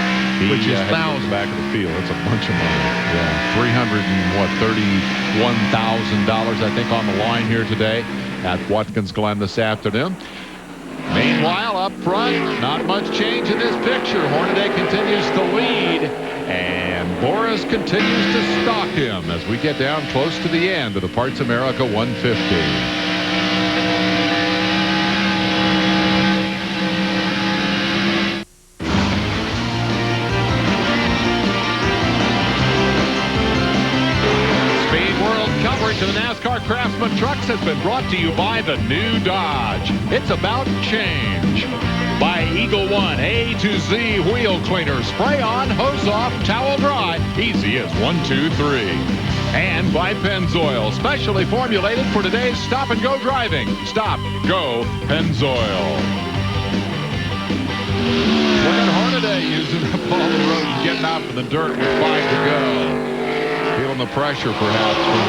Which is thousands back of the field. That's a bunch of money. Yeah, $331,000, I think, on the line here today at Watkins Glen this afternoon. Meanwhile, up front, not much change in this picture. Hornaday continues to lead, and Boris continues to stalk him as we get down close to the end of the Parts America 150. To the NASCAR Craftsman trucks has been brought to you by the new Dodge. It's about change. By Eagle One A to Z wheel cleaner. Spray on, hose off, towel dry. Easy as 1, 2, 3. And by Pennzoil, specially formulated for today's stop and go driving. Stop, go, Pennzoil. Look at Hornaday using up all the road and getting out in the dirt with 5 to go. Feeling the pressure, perhaps, from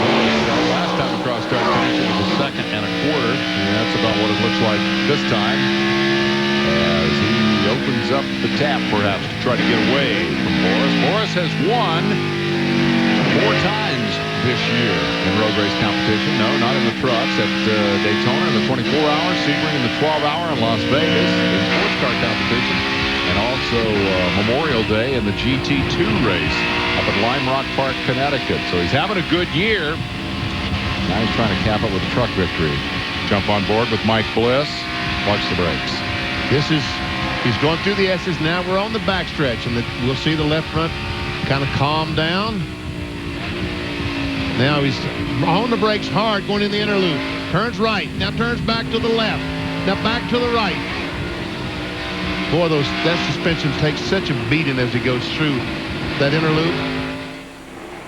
last time across start finish. It was a 2.25 seconds. And that's about what it looks like this time, as he opens up the tap, perhaps, to try to get away from Boris. Boris has won 4 times this year in road race competition. No, not in the trucks. At Daytona in the 24-hour, Sebring in the 12-hour, in Las Vegas in sports car competition, and also Memorial Day in the GT2 race up at Lime Rock Park, Connecticut. So he's having a good year. Now he's trying to cap it with a truck victory. Jump on board with Mike Bliss. Watch the brakes. He's going through the S's now. We're on the backstretch, and we'll see the left front kind of calm down. Now he's on the brakes hard, going in the inner loop. Turns right. Now turns back to the left. Now back to the right. Boy, that suspension takes such a beating as he goes through that inner loop.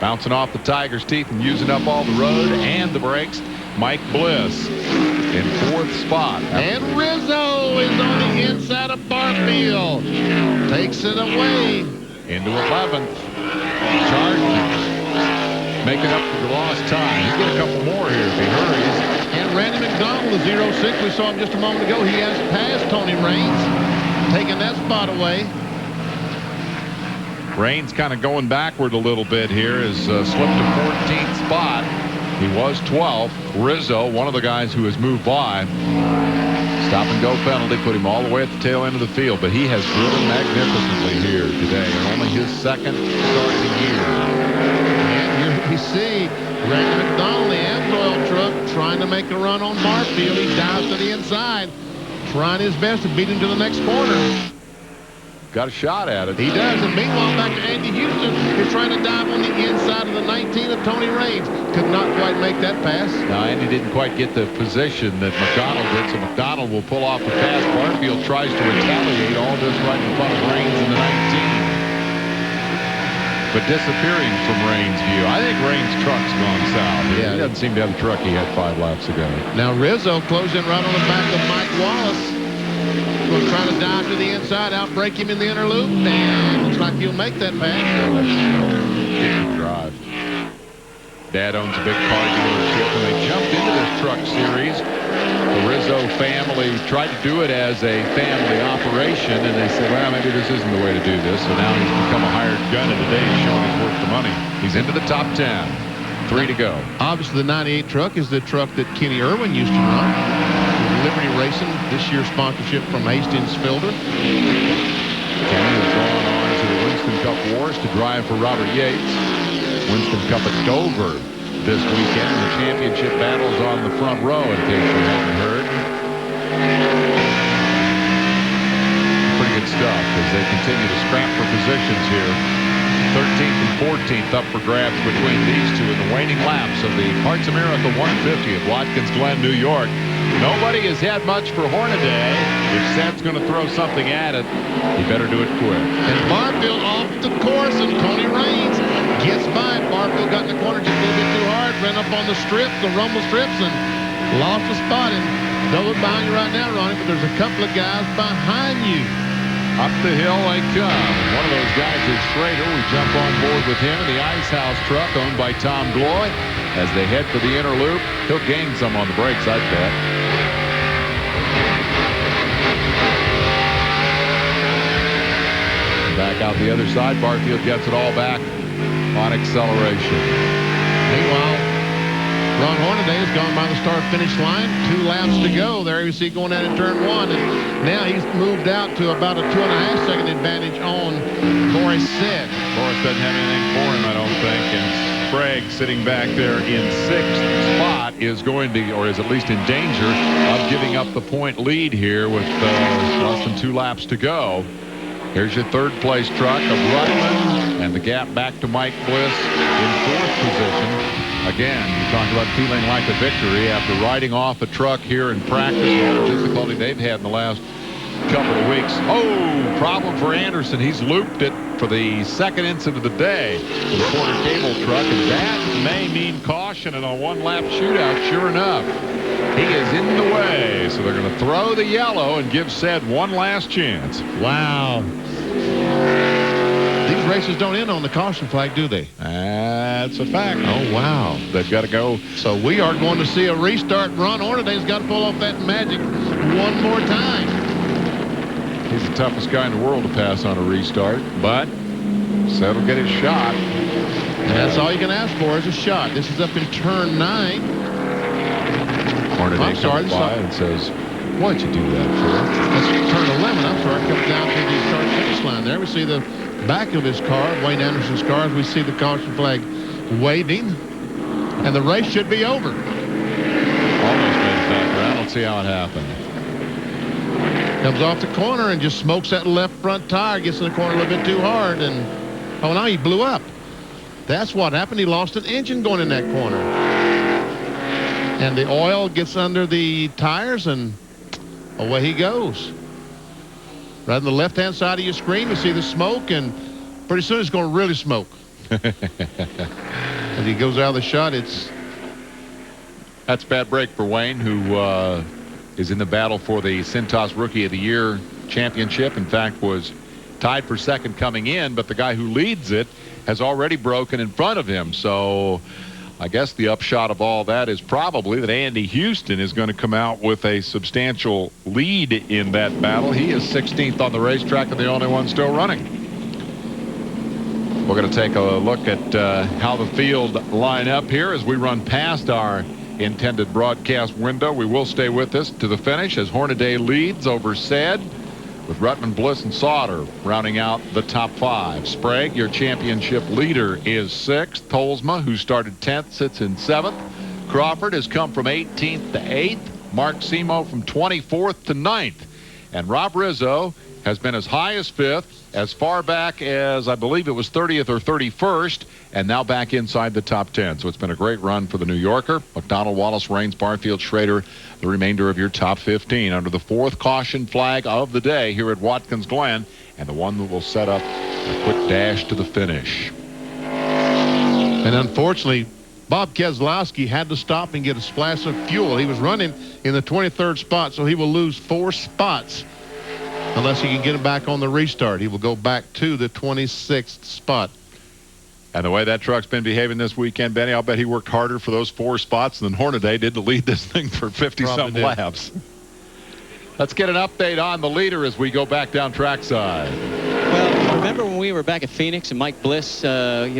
Bouncing off the Tiger's teeth and using up all the road and the brakes. Mike Bliss in 4th spot. And Rizzo is on the inside of Barfield. Takes it away. Into 11th. Chargers making up for the lost time. He's got a couple more here if he hurries. And Randy McDonald, the 06, we saw him just a moment ago. He has passed Tony Raines, taking that spot away. Raines kind of going backward a little bit here, has slipped to 14th spot. He was 12th. Rizzo, one of the guys who has moved by. Stop and go penalty put him all the way at the tail end of the field, but he has driven magnificently here today, and only his 2nd start of the year. And here we see Randy McDonald, the Amsoil truck, trying to make a run on Barfield. He dives to the inside, trying his best to beat him to the next corner. Got a shot at it. He does, and meanwhile back to Andy Houston, who's trying to dive on the inside of the 19 of Tony Raines. Could not quite make that pass. Now, Andy didn't quite get the position that McDonald did, so McDonald will pull off the pass. Barfield tries to retaliate, all this right in front of Raines in the 19. But disappearing from Raines' view. I think Raines' truck's gone south. Yeah. He doesn't seem to have the truck he had 5 laps ago. Now Rizzo closing right on the back of Mike Wallace. Going to try to dive to the inside, outbreak him in the inner loop, and looks like he'll make that pass. Didn't drive. Dad owns a big car dealership, and they jumped into this truck series. The Rizzo family tried to do it as a family operation, and they said, well, maybe this isn't the way to do this. So now he's become a hired gun, and today he's showing he's worth the money. He's into the top 10. 3 to go. Obviously, the 98 truck is the truck that Kenny Irwin used to run. Liberty Racing, this year's sponsorship from Hastings Filter. Kenny has gone on to the Winston Cup Wars to drive for Robert Yates. Winston Cup at Dover this weekend. The championship battles on the front row, in case you haven't heard. Pretty good stuff as they continue to scrap for positions here 13th and 14th up for grabs between these two in the waning laps of the Parts America 150 at Watkins Glen, New York. Nobody has had much for Hornaday. If Sed's going to throw something at it, he better do it quick. And Barfield off the course, and Tony Raines gets by. Barfield got in the corner just a little bit too hard, ran up on the strips, the rumble strips, and lost the spot. And don't look behind you right now, Ronnie, but there's a couple of guys behind you. Up the hill they come. One of those guys is Schrader. We jump on board with him in the Ice House truck owned by Tom Gloy. As they head for the inner loop, he'll gain some on the brakes, I bet. Back out the other side, Barfield gets it all back on acceleration. Meanwhile, Ron Hornaday has gone by the start-finish line. 2 laps to go. There you see going out in turn 1. And now he's moved out to about a 2.5-second advantage on Boris Sed. Boris doesn't have anything for him, I don't think. And Sprague sitting back there in 6th spot is going to, or is at least in danger of giving up the point lead here with less than 2 laps to go. Here's your 3rd place truck of Rutman, and the gap back to Mike Bliss in 4th position. Again, you talk about feeling like a victory after riding off a truck here in practice, all the difficulty they've had in the last couple of weeks. Oh, problem for Anderson. He's looped it for the 2nd incident of the day for the quarter cable truck, and that may mean caution in a 1-lap shootout. Sure enough, he is in the way, so they're going to throw the yellow and give Sed one last chance. Wow. These races don't end on the caution flag, do they? That's a fact. Oh, wow. They've got to go. So we are going to see a restart. Ron Hornaday's got to pull off that magic one more time. He's the toughest guy in the world to pass on a restart, but Sed will get his shot. And that's all you can ask for is a shot. This is up in turn 9. Hornaday comes by and says, why'd you do that for? That's turn 11. I'm sorry. Comes down to the start-finish line there. We see the back of his car, Wayne Anderson's car, as we see the caution flag waving. And the race should be over. Almost made it back around. Let's see how it happened. Comes off the corner and just smokes that left front tire. Gets in the corner a little bit too hard. And, oh, now he blew up. That's what happened. He lost an engine going in that corner. And the oil gets under the tires, and away he goes. Right on the left-hand side of your screen, you see the smoke, and pretty soon it's going to really smoke. As he goes out of the shot, that's a bad break for Wayne, who is in the battle for the Cintas Rookie of the Year championship. In fact, was tied for 2nd coming in, but the guy who leads it has already broken in front of him. So I guess the upshot of all that is probably that Andy Houston is going to come out with a substantial lead in that battle. He is 16th on the racetrack and the only one still running. We're going to take a look at how the field line up here as we run past our intended broadcast window. We will stay with us to the finish as Hornaday leads over Sed, with Rutman, Bliss, and Sauter rounding out the top 5. Sprague, your championship leader, is 6th. Tolsma, who started 10th, sits in 7th. Crawford has come from 18th to 8th. Mark Simo from 24th to 9th. And Rob Rizzo has been as high as 5th, as far back as I believe it was 30th or 31st, and now back inside the top 10. So it's been a great run for the New Yorker. McDonald, Wallace, Raines, Barfield, Schrader, the remainder of your top 15 under the 4th caution flag of the day here at Watkins Glen, and the one that will set up a quick dash to the finish. and unfortunately, Bob Keselowski had to stop and get a splash of fuel. He was running in the 23rd spot, so he will lose 4 spots unless he can get him back on the restart. He will go back to the 26th spot. And the way that truck's been behaving this weekend, Benny, I'll bet he worked harder for those 4 spots than Hornaday did to lead this thing for 50-some laps. Let's get an update on the leader as we go back down trackside. Well, remember when we were back at Phoenix and Mike Bliss, you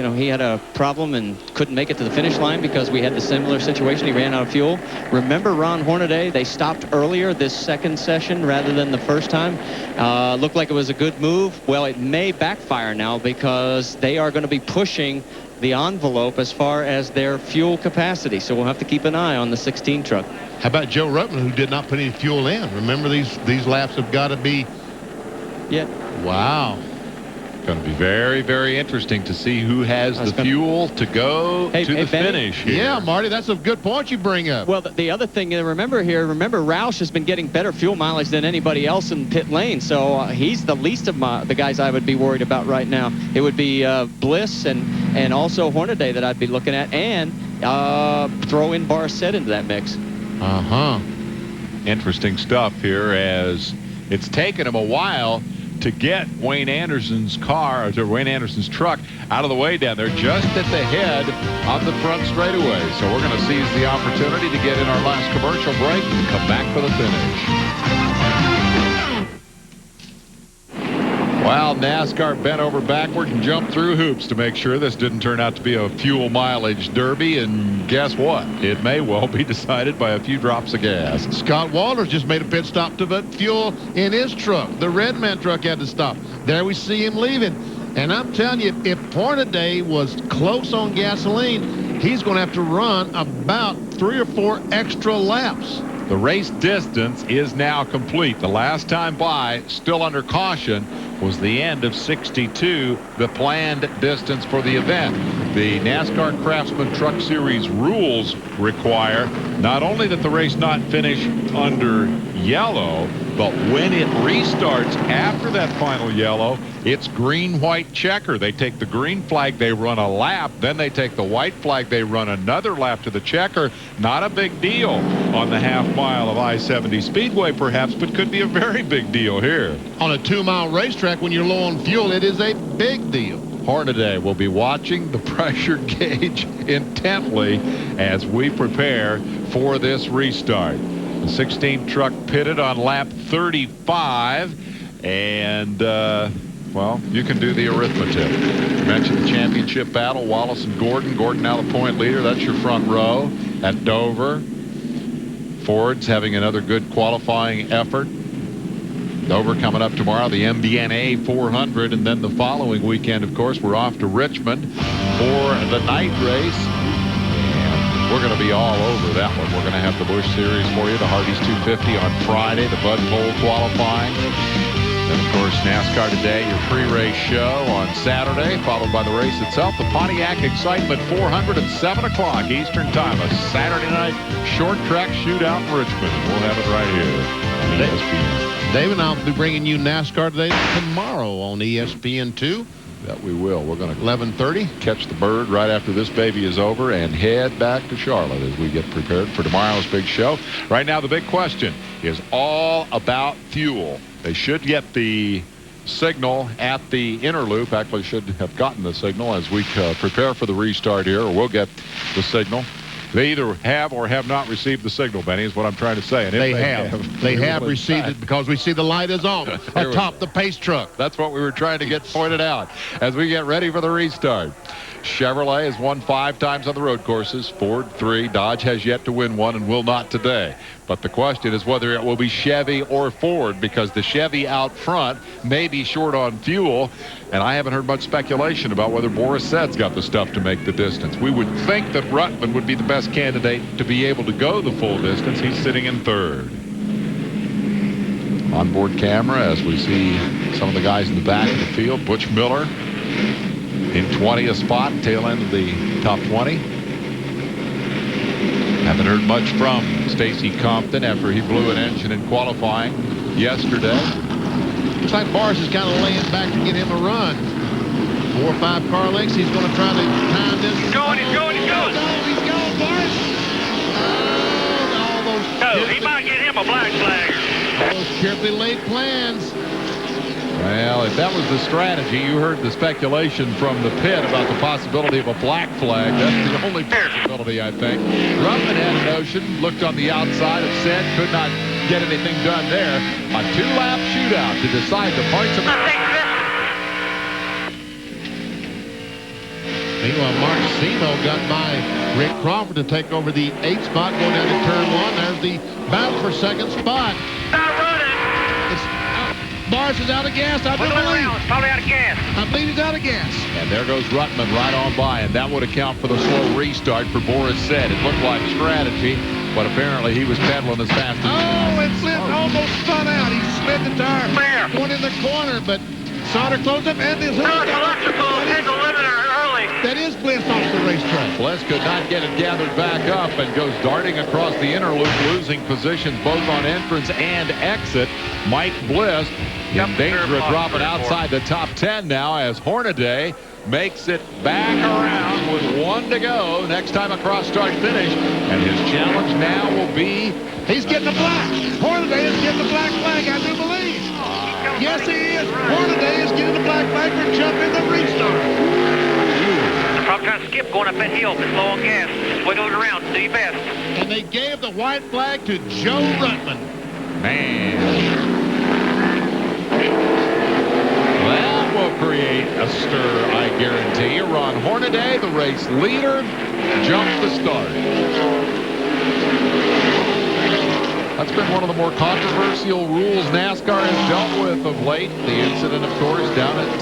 know, he had a problem and couldn't make it to the finish line because we had the similar situation. He ran out of fuel. Remember Ron Hornaday? They stopped earlier this second session rather than the first time. Looked like it was a good move. Well, it may backfire now because they are going to be pushing the envelope as far as their fuel capacity. So we'll have to keep an eye on the 16 truck. How about Joe Rutman, who did not put any fuel in? Remember, these laps have got to be... Yeah. Wow. Going to be very, very interesting to see who has the fuel to go to the finish here. Yeah, Marty, that's a good point you bring up. Well, the other thing to remember here, Roush has been getting better fuel mileage than anybody else in pit lane, so he's the least of the guys I would be worried about right now. It would be Bliss and also Hornaday that I'd be looking at, and throw in Barset into that mix. Interesting stuff here, as it's taken him a while to get Wayne Anderson's truck out of the way down there, just at the head of the front straightaway. So we're going to seize the opportunity to get in our last commercial break and come back for the finish. Well, NASCAR bent over backward and jumped through hoops to make sure this didn't turn out to be a fuel mileage derby, and guess what? It may well be decided by a few drops of gas. Scott Walters just made a pit stop to put fuel in his truck. The Redman truck had to stop. There we see him leaving. And I'm telling you, if Hornaday was close on gasoline, he's going to have to run about 3 or 4 extra laps. The race distance is now complete. The last time by, still under caution, was the end of 62, the planned distance for the event. The NASCAR Craftsman Truck Series rules require not only that the race not finish under yellow, but when it restarts after that final yellow, it's green, white, checker. They take the green flag, they run a lap, then they take the white flag, they run another lap to the checker. Not a big deal on the half mile of I-70 Speedway, perhaps, but could be a very big deal here. On a 2-mile racetrack, when you're low on fuel, it is a big deal. Hornaday will be watching the pressure gauge intently as we prepare for this restart. The 16 truck pitted on lap 35, and well, you can do the arithmetic. You mentioned the championship battle, Wallace and Gordon. Gordon now the point leader. That's your front row. At Dover, Ford's having another good qualifying effort. Dover coming up tomorrow, the MBNA 400, and then the following weekend, of course, we're off to Richmond for the night race. And we're going to be all over that one. We're going to have the Busch Series for you, the Hardee's 250 on Friday, the Bud Pole qualifying. Then, of course, NASCAR Today, your pre-race show on Saturday, followed by the race itself, the Pontiac Excitement 400 at 7 o'clock Eastern Time, a Saturday night short track shootout in Richmond. We'll have it right here on ESPN. David and I will be bringing you NASCAR Today tomorrow on ESPN2. That we will. We're going to 11:30. catch the bird right after this baby is over and head back to Charlotte as we get prepared for tomorrow's big show. Right now, the big question is all about fuel. They should get the signal at the inner loop. Actually, should have gotten the signal as we prepare for the restart here, or we'll get the signal. They either have or have not received the signal, Benny, is what I'm trying to say. And they have received it, because we see the light is on atop the pace truck. That's what we were trying to get pointed out as we get ready for the restart. Chevrolet has won 5 times on the road courses, Ford 3. Dodge has yet to win one and will not today. But the question is whether it will be Chevy or Ford, because the Chevy out front may be short on fuel, and I haven't heard much speculation about whether Boris Said's got the stuff to make the distance. We would think that Ruttman would be the best candidate to be able to go the full distance. He's sitting in 3rd. Onboard camera as we see some of the guys in the back of the field. Butch Miller in 20th spot, tail end of the top 20. Haven't heard much from Stacy Compton after he blew an engine in qualifying yesterday. Looks like Bars is kind of laying back to get him a run. 4 or 5 car lengths. He's going to try to time this. He's going. He's going, Bars. All those He might get him a black flag. All those carefully laid plans. Well, if that was the strategy, you heard the speculation from the pit about the possibility of a black flag. That's the only possibility, I think. Ruttman had a notion, looked on the outside of Said, could not get anything done there. A 2-lap shootout to decide the points of the... Meanwhile, Mark Simo got by Rick Crawford to take over the 8th spot, going down to turn 1. There's the battle for 2nd spot. Not running. Bars is out of gas, I do believe. Probably out of gas. I believe he's out of gas. And there goes Ruttman right on by, and that would account for the slow restart for Boris Said. It looked like strategy, but apparently he was pedaling as fast as... Oh, it almost spun out. He slid the tire. Where? Going in the corner, but Sauter closed up, and this that is Bliss off the racetrack. Bliss could not get it gathered back up and goes darting across the inner loop, losing positions both on entrance and exit. Mike Bliss in danger of dropping outside the top 10 now as Hornaday makes it back around with 1 to go. Next time across start finish, and his challenge now will be. He's getting the black. Hornaday is getting the black flag, I do believe. Yes, he is. Hornaday is getting the black flag for jumping the restart. Truck trying to skip going up that hill. It's low on gas. Just wiggle it around. Do your best. And they gave the white flag to Joe Ruttman. Man. That will create a stir, I guarantee. Ron Hornaday, the race leader, jumps the start. That's been one of the more controversial rules NASCAR has dealt with of late. The incident, of course, down at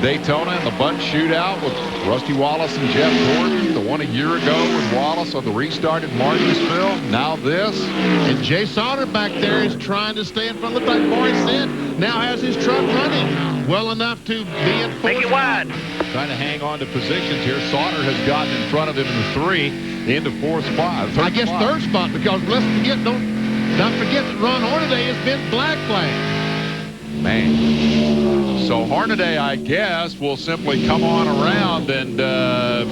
Daytona in the bunt shootout with Rusty Wallace and Jeff Gordon. The one a year ago with Wallace on the restart at Martinsville. Now this. And Jay Sauter back there is trying to stay in front of the like Boris said. Now has his truck running well enough to be in fourth. Make it wide. Trying to hang on to positions here. Sauter has gotten in front of him in the 3 into 4th spot. I guess third spot, because let's forget, don't forget that Ron Hornaday has been black flagged. Man. So Hornaday, I guess, will simply come on around and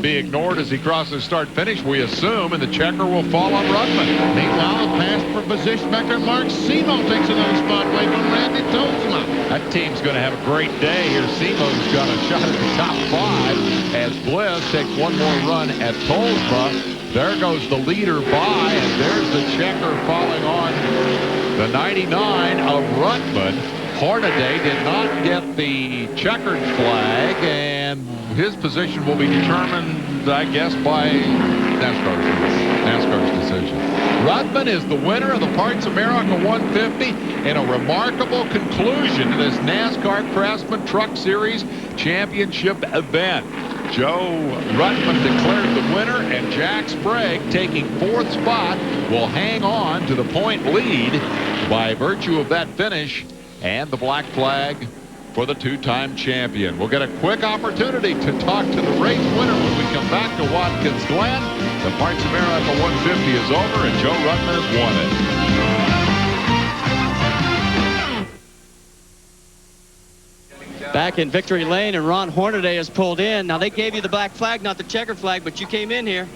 be ignored as he crosses start-finish, we assume, and the checker will fall on Ruttman. Meanwhile, the pass for position back there, Mark Simo takes another spot away from Randy Tolzma. That team's going to have a great day here. Simo's got a shot at the top 5 as Bliss takes one more run at Tolzma. There goes the leader by, and there's the checker falling on the 99 of Ruttman. Hornaday did not get the checkered flag, and his position will be determined, I guess, by NASCAR's decision. Ruttman is the winner of the Parts America 150 in a remarkable conclusion to this NASCAR Craftsman Truck Series Championship event. Joe Ruttman declared the winner, and Jack Sprague, taking 4th spot, will hang on to the point lead by virtue of that finish and the black flag for the 2-time champion. We'll get a quick opportunity to talk to the race winner when we come back to Watkins Glen. The Parts America 150 is over, and Joe Ruttman has won it. Back in victory lane, and Ron Hornaday has pulled in. Now, they gave you the black flag, not the checkered flag, but you came in here.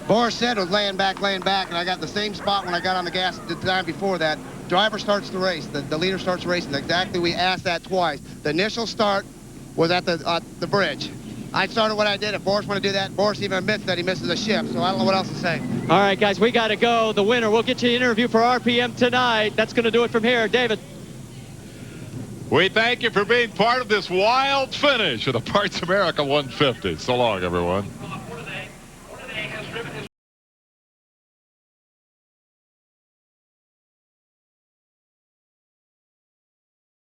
Boris said it was laying back, and I got the same spot when I got on the gas the time before that. Driver starts the race. The leader starts racing. Exactly, we asked that twice. The initial start was at the bridge. I started what I did. If Boris wanted to do that, Boris even admits that he misses a shift, so I don't know what else to say. All right, guys, we got to go. The winner, we'll get you an interview for RPM tonight. That's going to do it from here. David. We thank you for being part of this wild finish of the Parts America 150. So long, everyone.